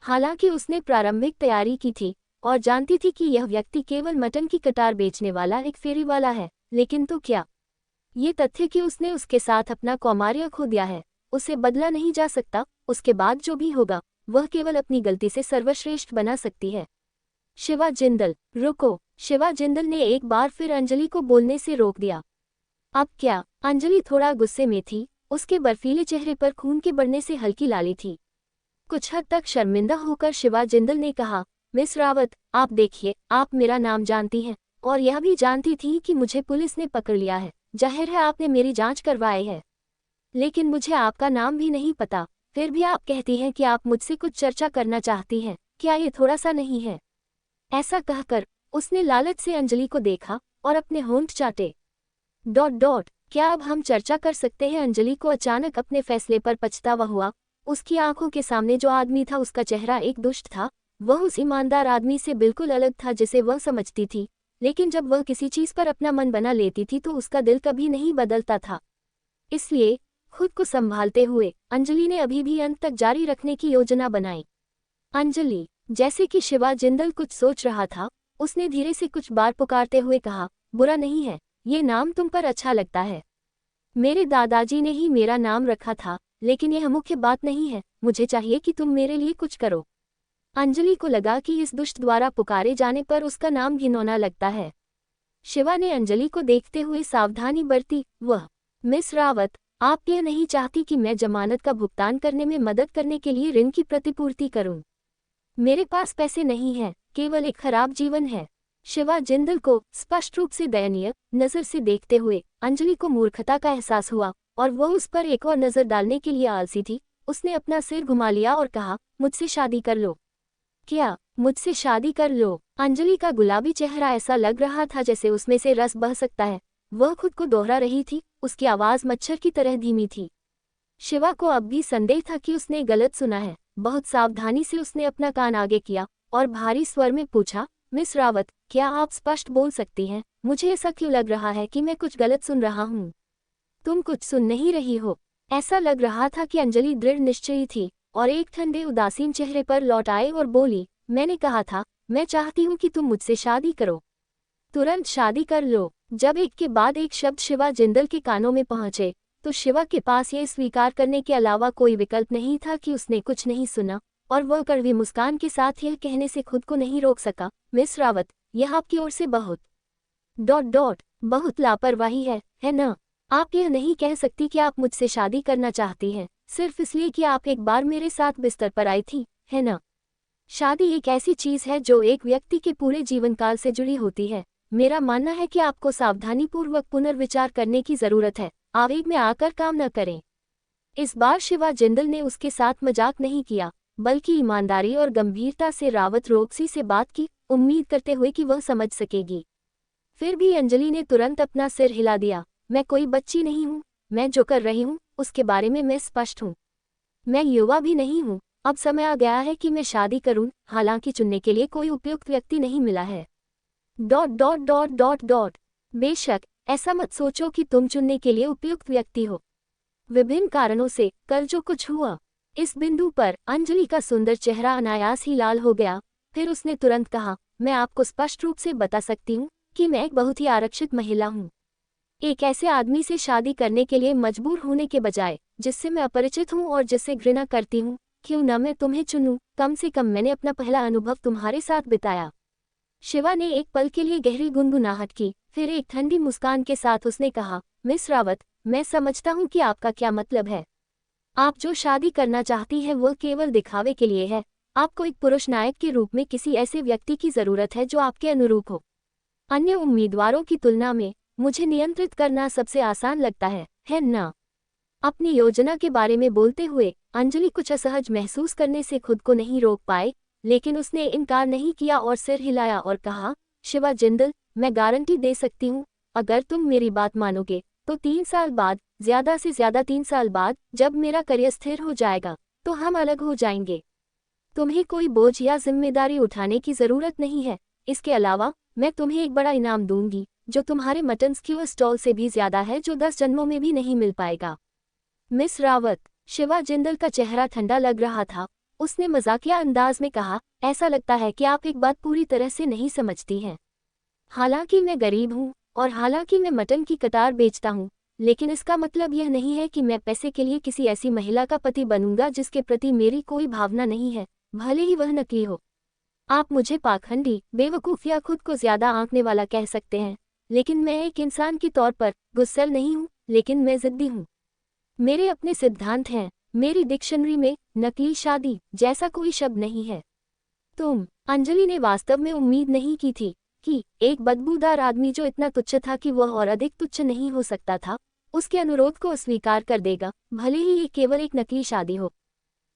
[SPEAKER 1] हालांकि उसने प्रारंभिक तैयारी की थी और जानती थी कि यह व्यक्ति केवल मटन की कटार बेचने वाला एक फेरी वाला है, लेकिन तो क्या ये तथ्य कि उसने उसके साथ अपना कौमार्य खो दिया है, उसे बदला नहीं जा सकता। उसके बाद जो भी होगा वह केवल अपनी गलती से सर्वश्रेष्ठ बना सकती है। शिवा जिंदल, रुको। शिवा जिंदल ने एक बार फिर अंजलि को बोलने से रोक दिया। अब क्या? अंजलि थोड़ा गुस्से में थी। उसके बर्फीले चेहरे पर खून के बढ़ने से हल्की लाली थी। कुछ हद तक शर्मिंदा होकर शिवा जिंदल ने कहा, मिस रावत, आप देखिए, आप मेरा नाम जानती हैं और यह भी जानती थी कि मुझे पुलिस ने पकड़ लिया है। जाहिर है आपने मेरी जांच करवाई है, लेकिन मुझे आपका नाम भी नहीं पता। फिर भी आप कहती हैं कि आप मुझसे कुछ चर्चा करना चाहती हैं। क्या ये थोड़ा सा नहीं है? ऐसा कहकर उसने लालच से अंजलि को देखा और अपने होंठ चाटे। ... क्या अब हम चर्चा कर सकते हैं? अंजलि को अचानक अपने फैसले पर पछतावा हुआ। उसकी आंखों के सामने जो आदमी था उसका चेहरा एक दुष्ट था। वह उस ईमानदार आदमी से बिल्कुल अलग था जिसे वह समझती थी, लेकिन जब वह किसी चीज़ पर अपना मन बना लेती थी तो उसका दिल कभी नहीं बदलता था। इसलिए खुद को संभालते हुए अंजलि ने अभी भी अंत तक जारी रखने की योजना बनाई। अंजलि, जैसे कि शिवा जिंदल कुछ सोच रहा था, उसने धीरे से कुछ बार पुकारते हुए कहा, बुरा नहीं है, ये नाम तुम पर अच्छा लगता है। मेरे दादाजी ने ही मेरा नाम रखा था, लेकिन यह मुख्य बात नहीं है, मुझे चाहिए कि तुम मेरे लिए कुछ करो। अंजलि को लगा कि इस दुष्ट द्वारा पुकारे जाने पर उसका नाम घिनौना लगता है। शिवा ने अंजलि को देखते हुए सावधानी बरती। वह, मिस रावत, आप यह नहीं चाहती कि मैं जमानत का भुगतान करने में मदद करने के लिए ऋण की प्रतिपूर्ति करूं? मेरे पास पैसे नहीं हैं, केवल एक खराब जीवन है। शिवा जिंदल को स्पष्ट रूप से दयनीय नजर से देखते हुए अंजलि को मूर्खता का एहसास हुआ और वह उस पर एक और नजर डालने के लिए आलसी थी। उसने अपना सिर घुमा लिया और कहा, मुझसे शादी कर लो। क्या, मुझसे शादी कर लो? अंजलि का गुलाबी चेहरा ऐसा लग रहा था जैसे उसमें से रस बह सकता है। वह खुद को दोहरा रही थी, उसकी आवाज मच्छर की तरह धीमी थी। शिवा को अब भी संदेह था कि उसने गलत सुना है। बहुत सावधानी से उसने अपना कान आगे किया और भारी स्वर में पूछा, मिस रावत, क्या आप स्पष्ट बोल सकती हैं? मुझे ऐसा क्यों लग रहा है कि मैं कुछ गलत सुन रहा हूँ? तुम कुछ सुन नहीं रही हो। ऐसा लग रहा था कि अंजलि दृढ़ निश्चयी थी और एक ठंडे उदासीन चेहरे पर लौट आए और बोली, मैंने कहा था, मैं चाहती हूँ कि तुम मुझसे शादी करो। तुरंत शादी कर लो। जब एक के बाद एक शब्द शिवा जिंदल के कानों में पहुंचे तो शिवा के पास ये स्वीकार करने के अलावा कोई विकल्प नहीं था कि उसने कुछ नहीं सुना, और वह कड़वी मुस्कान के साथ यह कहने से खुद को नहीं रोक सका, मिस रावत, यह आपकी ओर से बहुत लापरवाही है न? आप यह नहीं कह सकती कि आप मुझसे शादी करना चाहती हैं सिर्फ इसलिए कि आप एक बार मेरे साथ बिस्तर पर आई थी, है न? शादी एक ऐसी चीज है जो एक व्यक्ति के पूरे जीवन काल से जुड़ी होती है। मेरा मानना है कि आपको सावधानीपूर्वक पुनर्विचार करने की जरूरत है। आवेग में आकर काम न करें। इस बार शिवा जिंदल ने उसके साथ मजाक नहीं किया, बल्कि ईमानदारी और गंभीरता से रावत रोक्सी से बात की, उम्मीद करते हुए कि वह समझ सकेगी। फिर भी अंजलि ने तुरंत अपना सिर हिला दिया। मैं कोई बच्ची नहीं हूँ, मैं जो कर रही हूँ उसके बारे में मैं स्पष्ट हूँ। मैं युवा भी नहीं हूँ। अब समय आ गया है कि मैं शादी करूँ, हालांकि चुनने के लिए कोई उपयुक्त व्यक्ति नहीं मिला है। बेशक, ऐसा मत सोचो कि तुम चुनने के लिए उपयुक्त व्यक्ति हो। विभिन्न कारणों से कल जो कुछ हुआ, इस बिंदु पर अंजलि का सुंदर चेहरा अनायास ही लाल हो गया। फिर उसने तुरंत कहा, मैं आपको स्पष्ट रूप से बता सकती हूँ कि मैं एक बहुत ही आरक्षित महिला हूँ। एक ऐसे आदमी से शादी करने के लिए मजबूर होने के बजाय, जिससे मैं अपरिचित हूँ और जिससे घृणा करती हूँ, क्यों न मैं तुम्हें चुनूं? कम से कम मैंने अपना पहला अनुभव तुम्हारे साथ बिताया। शिवा ने एक पल के लिए गहरी गुनगुनाहट की, फिर एक ठंडी मुस्कान के साथ उसने कहा, मिस रावत, मैं समझता हूँ कि आपका क्या मतलब है। आप जो शादी करना चाहती हैं वह केवल दिखावे के लिए है। आपको एक पुरुष नायक के रूप में किसी ऐसे व्यक्ति की जरूरत है जो आपके अनुरूप हो। अन्य उम्मीदवारों की तुलना में मुझे नियंत्रित करना सबसे आसान लगता है ना? अपनी योजना के बारे में बोलते हुए अंजलि कुछ असहज महसूस करने से खुद को नहीं रोक पाए, लेकिन उसने इनकार नहीं किया और सिर हिलाया और कहा, शिवा जिंदल, मैं गारंटी दे सकती हूँ, अगर तुम मेरी बात मानोगे तो 3 साल बाद, ज्यादा से ज्यादा 3 साल बाद, जब मेरा करियर स्थिर हो जाएगा तो हम अलग हो जाएंगे। तुम्हें कोई बोझ या जिम्मेदारी उठाने की जरूरत नहीं है। इसके अलावा मैं तुम्हें एक बड़ा इनाम दूंगी जो तुम्हारे मटन स्क्यूअर स्टॉल से भी ज्यादा है, जो 10 जन्मों में भी नहीं मिल पाएगा। मिस रावत, शिवा जिंदल का चेहरा ठंडा लग रहा था। उसने मजाकिया अंदाज में कहा, ऐसा लगता है कि आप एक बात पूरी तरह से नहीं समझती हैं। हालांकि मैं गरीब हूँ और हालांकि मैं मटन की कतार बेचता हूँ, लेकिन इसका मतलब यह नहीं है कि मैं पैसे के लिए किसी ऐसी महिला का पति बनूंगा जिसके प्रति मेरी कोई भावना नहीं है, भले ही वह नकली हो। आप मुझे पाखंडी, बेवकूफ़ या खुद को ज्यादा आंकने वाला कह सकते हैं, लेकिन मैं एक इंसान के तौर पर गुस्सैल नहीं हूँ, लेकिन मैं जिद्दी हूँ। मेरे अपने सिद्धांत हैं। मेरी डिक्शनरी में नकली शादी जैसा कोई शब्द नहीं है। अंजलि ने वास्तव में उम्मीद नहीं की थी कि एक बदबूदार आदमी जो इतना तुच्छ था कि वह और अधिक तुच्छ नहीं हो सकता था, उसके अनुरोध को अस्वीकार कर देगा, भले ही ये केवल एक नकली शादी हो।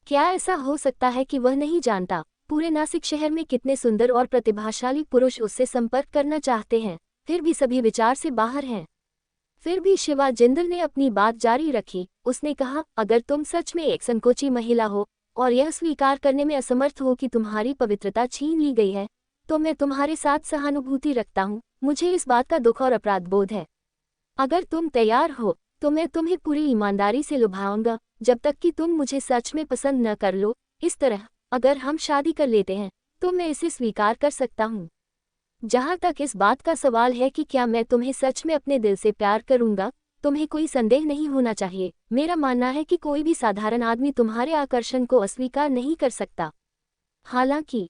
[SPEAKER 1] क्या ऐसा हो सकता है कि वह नहीं जानता पूरे नासिक शहर में कितने सुंदर और प्रतिभाशाली पुरुष उससे संपर्क करना चाहते हैं, फिर भी सभी विचार से बाहर हैं। फिर भी शिवा जिंदल ने अपनी बात जारी रखी। उसने कहा, अगर तुम सच में एक संकोची महिला हो और यह स्वीकार करने में असमर्थ हो कि तुम्हारी पवित्रता छीन ली गई है, तो मैं तुम्हारे साथ सहानुभूति रखता हूँ। मुझे इस बात का दुख और अपराध बोध है। अगर तुम तैयार हो तो मैं तुम्हें पूरी ईमानदारी से लुभाऊंगा, जब तक कि तुम मुझे सच में पसंद न कर लो। इस तरह अगर हम शादी कर लेते हैं तो मैं इसे स्वीकार कर सकता हूँ। जहाँ तक इस बात का सवाल है कि क्या मैं तुम्हें सच में अपने दिल से प्यार करूंगा, तुम्हें कोई संदेह नहीं होना चाहिए। मेरा मानना है कि कोई भी साधारण आदमी तुम्हारे आकर्षण को अस्वीकार नहीं कर सकता। हालांकि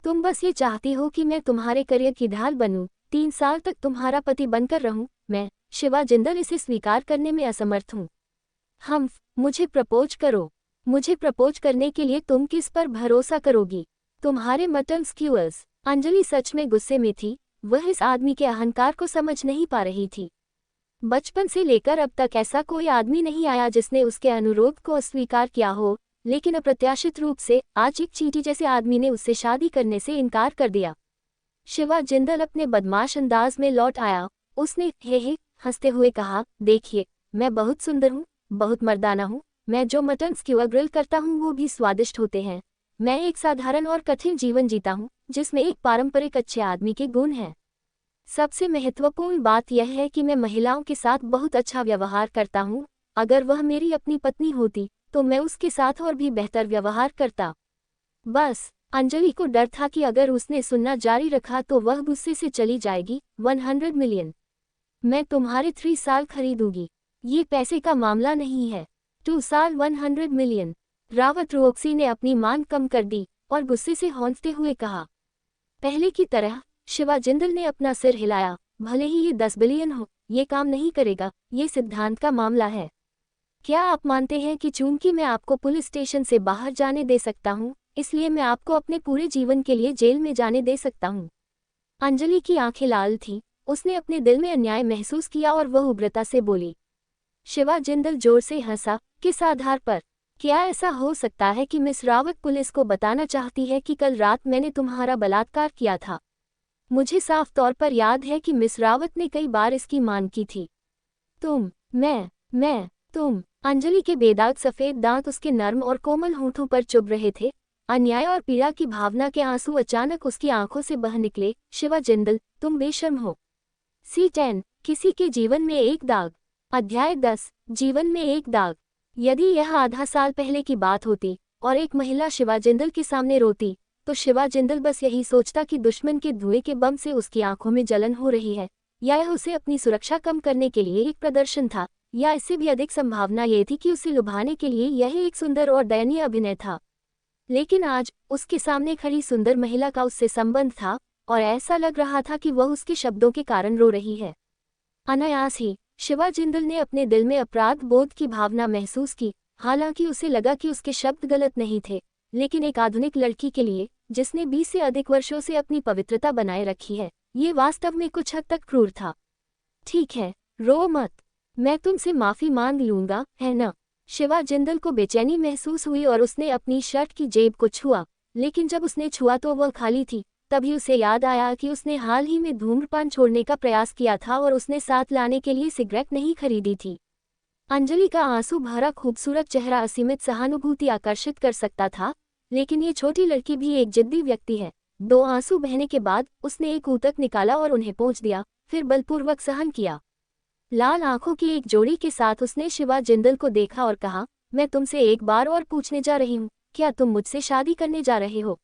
[SPEAKER 1] तुम बस ये चाहती हो कि मैं तुम्हारे करियर की ढाल बनूं, 3 साल तक तुम्हारा पति बनकर रहूं। मैं, शिवा जिंदल, इसे स्वीकार करने में असमर्थ हूं। मुझे प्रपोज करो। मुझे प्रपोज करने के लिए तुम किस पर भरोसा करोगी? तुम्हारे मटन स्क्यूअर्स। अंजलि सच में गुस्से में थी। वह इस आदमी के अहंकार को समझ नहीं पा रही थी। बचपन से लेकर अब तक ऐसा कोई आदमी नहीं आया जिसने उसके अनुरोध को अस्वीकार किया हो, लेकिन अप्रत्याशित रूप से आज एक चींटी जैसे आदमी ने उससे शादी करने से इनकार कर दिया। शिवा जिंदल अपने बदमाश अंदाज में लौट आया। उसने हे हंसते हुए कहा, देखिए, मैं बहुत सुंदर हूँ, बहुत मर्दाना हूँ। मैं जो मटन स्क्यूअर ग्रिल करता हूँ वो भी स्वादिष्ट होते हैं। मैं एक साधारण और कठिन जीवन जीता हूँ जिसमें एक पारंपरिक अच्छे आदमी के गुण हैं। सबसे महत्वपूर्ण बात यह है कि मैं महिलाओं के साथ बहुत अच्छा व्यवहार करता हूँ। अगर वह मेरी अपनी पत्नी होती तो मैं उसके साथ और भी बेहतर व्यवहार करता। बस अंजलि को डर था कि अगर उसने सुनना जारी रखा तो वह गुस्से से चली जाएगी। 100 मिलियन। मैं तुम्हारे 3 साल खरीदूंगी। ये पैसे का मामला नहीं है। 2 साल 100 मिलियन। रावत रोक्सी ने अपनी मांग कम कर दी और गुस्से से हौंकते हुए कहा। पहले की तरह शिवा जिंदल ने अपना सिर हिलाया। भले ही ये 10 बिलियन हो, ये काम नहीं करेगा। ये सिद्धांत का मामला है। क्या आप मानते हैं कि चूंकि मैं आपको पुलिस स्टेशन से बाहर जाने दे सकता हूँ, इसलिए मैं आपको अपने पूरे जीवन के लिए जेल में जाने दे सकता हूँ? अंजलि की आंखें लाल थीं। उसने अपने दिल में अन्याय महसूस किया और वह उग्रता से बोली। शिवा जिंदल जोर से हंसा। किस आधार पर? क्या ऐसा हो सकता है कि मिस रावत पुलिस को बताना चाहती है कि कल रात मैंने तुम्हारा बलात्कार किया था? मुझे साफ तौर पर याद है कि मिस रावत ने कई बार इसकी मांग की थी। तुम। अंजलि के बेदाग सफेद दांत उसके नर्म और कोमल होठों पर चुभ रहे थे। अन्याय और पीड़ा की भावना के आंसू अचानक उसकी आंखों से बह निकले। शिवा जिंदल, तुम बेशर्म हो। C10 किसी के जीवन में एक दाग। अध्याय 10 जीवन में एक दाग। यदि यह आधा साल पहले की बात होती और एक महिला शिवा जिंदल के सामने रोती, तो शिवा जिंदल बस यही सोचता कि दुश्मन के धुएं के बम से उसकी आंखों में जलन हो रही है, या यह उसे अपनी सुरक्षा कम करने के लिए एक प्रदर्शन था, या इससे भी अधिक संभावना ये थी कि उसे लुभाने के लिए यह एक सुंदर और दयनीय अभिनय था। लेकिन आज उसके सामने खड़ी सुंदर महिला का उससे संबंध था और ऐसा लग रहा था कि वह उसके शब्दों के कारण रो रही है। अनायास ही शिवा जिंदल ने अपने दिल में अपराध बोध की भावना महसूस की। हालांकि उसे लगा कि उसके शब्द गलत नहीं थे, लेकिन एक आधुनिक लड़की के लिए जिसने 20 से अधिक वर्षों से अपनी पवित्रता बनाए रखी है, ये वास्तव में कुछ हद तक क्रूर था। ठीक है, रो मत। मैं तुमसे माफी मांग लूंगा, है ना? शिवा जिंदल को बेचैनी महसूस हुई और उसने अपनी शर्ट की जेब को छुआ, लेकिन जब उसने छुआ तो वह खाली थी। तभी उसे याद आया कि उसने हाल ही में धूम्रपान छोड़ने का प्रयास किया था और उसने साथ लाने के लिए सिगरेट नहीं खरीदी थी। अंजलि का आंसू भरा खूबसूरत चेहरा असीमित सहानुभूति आकर्षित कर सकता था, लेकिन ये छोटी लड़की भी एक जिद्दी व्यक्ति है। 2 आंसू बहने के बाद उसने एक ऊतक निकाला और उन्हें पोंछ दिया, फिर बलपूर्वक सहन किया। लाल आंखों की एक जोड़ी के साथ उसने शिवा जिंदल को देखा और कहा, मैं तुमसे एक बार और पूछने जा रही हूँ, क्या तुम मुझसे शादी करने जा रहे हो?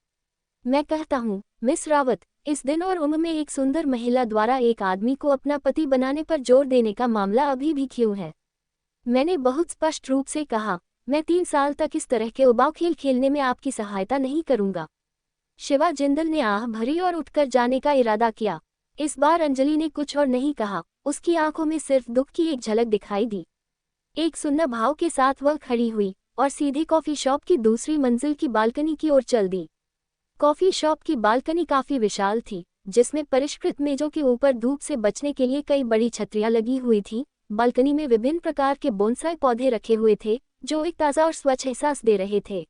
[SPEAKER 1] मैं कहता हूँ, मिस रावत, इस दिन और उम्र में एक सुंदर महिला द्वारा एक आदमी को अपना पति बनाने पर जोर देने का मामला अभी भी क्यों है? मैंने बहुत स्पष्ट रूप से कहा, मैं 3 साल तक इस तरह के उबाऊ खेल खेलने में आपकी सहायता नहीं करूंगा। शिवा जिंदल ने आह भरी और उठकर जाने का इरादा किया। इस बार अंजलि ने कुछ और नहीं कहा, उसकी आंखों में सिर्फ दुख की एक झलक दिखाई दी। एक सुन्ना भाव के साथ वह खड़ी हुई और सीधे कॉफी शॉप की दूसरी मंजिल की बालकनी की ओर चल दी। कॉफी शॉप की बालकनी काफी विशाल थी, जिसमें परिष्कृत मेजों के ऊपर धूप से बचने के लिए कई बड़ी छतरियां लगी हुई थीं। बालकनी में विभिन्न प्रकार के बोनसाई पौधे रखे हुए थे, जो एक ताज़ा और स्वच्छ एहसास दे रहे थे।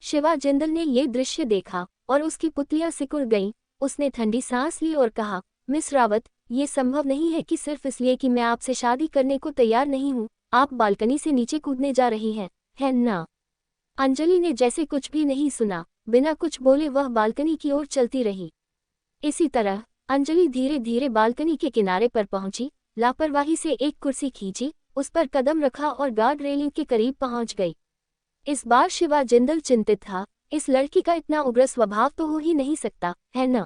[SPEAKER 1] शिवा जिंदल ने ये दृश्य देखा और उसकी पुतलियां सिकुड़ गईं। उसने ठंडी सांस ली और कहा, मिस रावत, ये संभव नहीं है कि सिर्फ इसलिए कि मैं आपसे शादी करने को तैयार नहीं हूँ, आप बालकनी से नीचे कूदने जा रही हैं, है ना? अंजलि ने जैसे कुछ भी नहीं सुना, बिना कुछ बोले वह बालकनी की ओर चलती रही। इसी तरह अंजलि धीरे धीरे बालकनी के किनारे पर पहुंची, लापरवाही से एक कुर्सी खींची, उस पर कदम रखा और गार्ड रेलिंग के करीब पहुंच गई। इस बार शिवा जिंदल चिंतित था, इस लड़की का इतना उग्र स्वभाव तो हो ही नहीं सकता है न।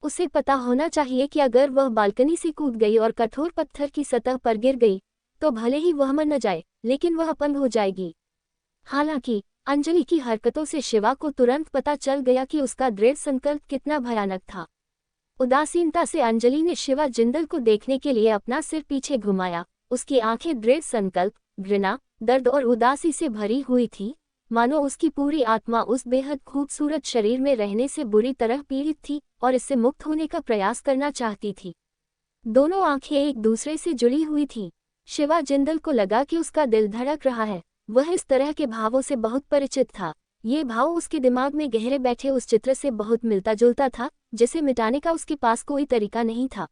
[SPEAKER 1] उसे पता होना चाहिए कि अगर वह बालकनी से कूद गई और कठोर पत्थर की सतह पर गिर गई तो भले ही वह मर न जाए, लेकिन वह अपंग हो जाएगी। हालांकि अंजलि की हरकतों से शिवा को तुरंत पता चल गया कि उसका दृढ़ संकल्प कितना भयानक था। उदासीनता से अंजलि ने शिवा जिंदल को देखने के लिए अपना सिर पीछे घुमाया। उसकी आंखें दृढ़ संकल्प, घृणा, दर्द और उदासी से भरी हुई थी, मानो उसकी पूरी आत्मा उस बेहद खूबसूरत शरीर में रहने से बुरी तरह पीड़ित थी और इससे मुक्त होने का प्रयास करना चाहती थी। दोनों आंखें एक दूसरे से जुड़ी हुई थीं। शिवा जिंदल को लगा कि उसका दिल धड़क रहा है। वह इस तरह के भावों से बहुत परिचित था। ये भाव उसके दिमाग में गहरे बैठे उस चित्र से बहुत मिलता जुलता था, जिसे मिटाने का उसके पास कोई तरीका नहीं था।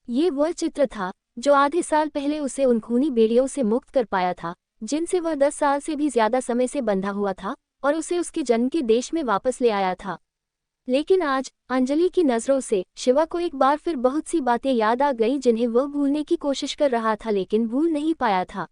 [SPEAKER 1] ये वह चित्र था जो आधे साल पहले उसे उन खूनी बेड़ियों से मुक्त कर पाया था, जिनसे वह 10 साल से भी ज्यादा समय से बंधा हुआ था और उसे उसके जन्म के देश में वापस ले आया था। लेकिन आज अंजलि की नजरों से शिवा को एक बार फिर बहुत सी बातें याद आ गई जिन्हें वह भूलने की कोशिश कर रहा था, लेकिन भूल नहीं पाया था।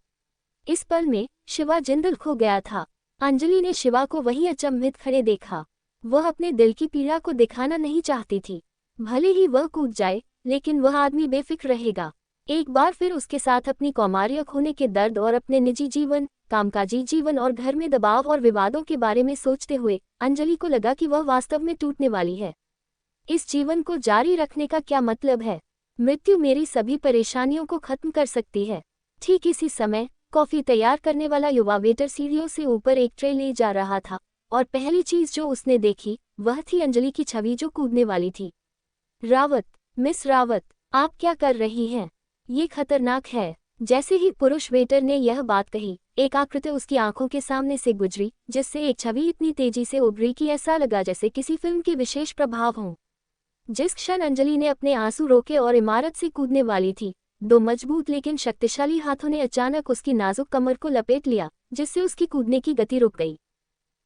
[SPEAKER 1] इस पल में शिवा जिंदल खो गया था। अंजलि ने शिवा को वहीं अचंभित खड़े देखा। वह अपने दिल की पीड़ा को दिखाना नहीं चाहती थी। भले ही वह कूद जाए, लेकिन वह आदमी बेफिक्र रहेगा। एक बार फिर उसके साथ अपनी कौमार्य खोने के दर्द और अपने निजी जीवन, कामकाजी जीवन और घर में दबाव और विवादों के बारे में सोचते हुए अंजलि को लगा कि वह वास्तव में टूटने वाली है। इस जीवन को जारी रखने का क्या मतलब है? मृत्यु मेरी सभी परेशानियों को खत्म कर सकती है। ठीक इसी समय कॉफी तैयार करने वाला युवा वेटर सीढ़ियों से ऊपर एक ट्रे ले जा रहा था और पहली चीज जो उसने देखी वह थी अंजलि की छवि जो कूदने वाली थी। रावत, मिस रावत, आप क्या कर रही हैं? ये खतरनाक है। जैसे ही पुरुष वेटर ने यह बात कही, एक आकृति उसकी आंखों के सामने से गुजरी, जिससे एक छवि इतनी तेजी से उभरी कि ऐसा लगा जैसे किसी फिल्म के विशेष प्रभाव हों। जिस क्षण अंजलि ने अपने आंसू रोके और इमारत से कूदने वाली थी, 2 मजबूत लेकिन शक्तिशाली हाथों ने अचानक उसकी नाजुक कमर को लपेट लिया, जिससे उसकी कूदने की गति रुक गई।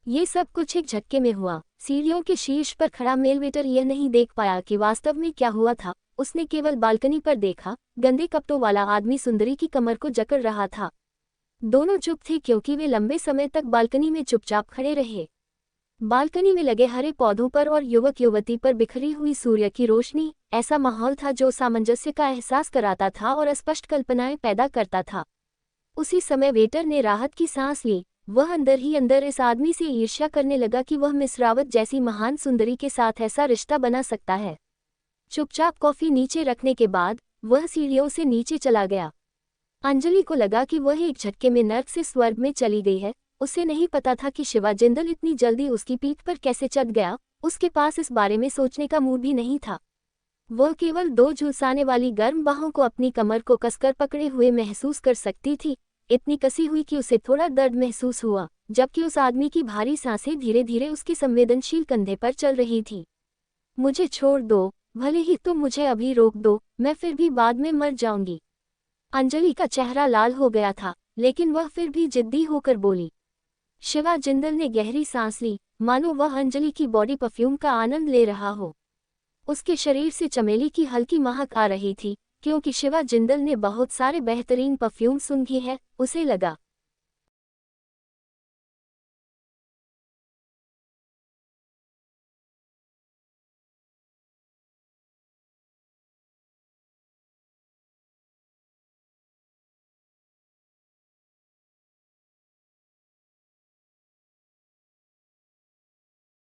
[SPEAKER 1] ये सब कुछ एक झटके में हुआ। सीढ़ियों के शीर्ष पर खड़ा मेल वेटर यह नहीं देख पाया कि वास्तव में क्या हुआ था। उसने केवल बालकनी पर देखा, गंदे कपड़ों वाला आदमी सुंदरी की कमर को जकड़ रहा था। दोनों चुप थे क्योंकि वे लंबे समय तक बालकनी में चुपचाप खड़े रहे। बालकनी में लगे हरे पौधों पर और युवक युवती पर बिखरी हुई सूर्य की रोशनी ऐसा माहौल था जो सामंजस्य का एहसास कराता था और स्पष्ट कल्पनाएं पैदा करता था। उसी समय वेटर ने राहत की सांस ली। वह अंदर ही अंदर इस आदमी से ईर्ष्या करने लगा कि वह मिस रावत जैसी महान सुंदरी के साथ ऐसा रिश्ता बना सकता है। चुपचाप कॉफी नीचे रखने के बाद वह सीढ़ियों से नीचे चला गया। अंजलि को लगा कि वह एक झटके में नर्क से स्वर्ग में चली गई है। उसे नहीं पता था कि शिवा जिंदल इतनी जल्दी उसकी पीठ पर कैसे चढ़ गया। उसके पास इस बारे में सोचने का मूड भी नहीं था। वह केवल 2 झुलसाने वाली गर्म बाहों को अपनी कमर को कसकर पकड़े हुए महसूस कर सकती थी, इतनी कसी हुई कि उसे थोड़ा दर्द महसूस हुआ, जबकि उस आदमी की भारी सांसें धीरे धीरे उसके संवेदनशील कंधे पर चल रही थी। मुझे छोड़ दो, भले ही तुम मुझे अभी रोक दो, मैं फिर भी बाद में मर जाऊंगी। अंजलि का चेहरा लाल हो गया था, लेकिन वह फिर भी जिद्दी होकर बोली। शिवा जिंदल ने गहरी सांस ली, मानो वह अंजलि की बॉडी परफ्यूम का आनंद ले रहा हो। उसके शरीर से चमेली की हल्की महक आ रही थी, क्योंकि शिवा जिंदल ने बहुत सारे बेहतरीन परफ्यूम सूंघी है। उसे लगा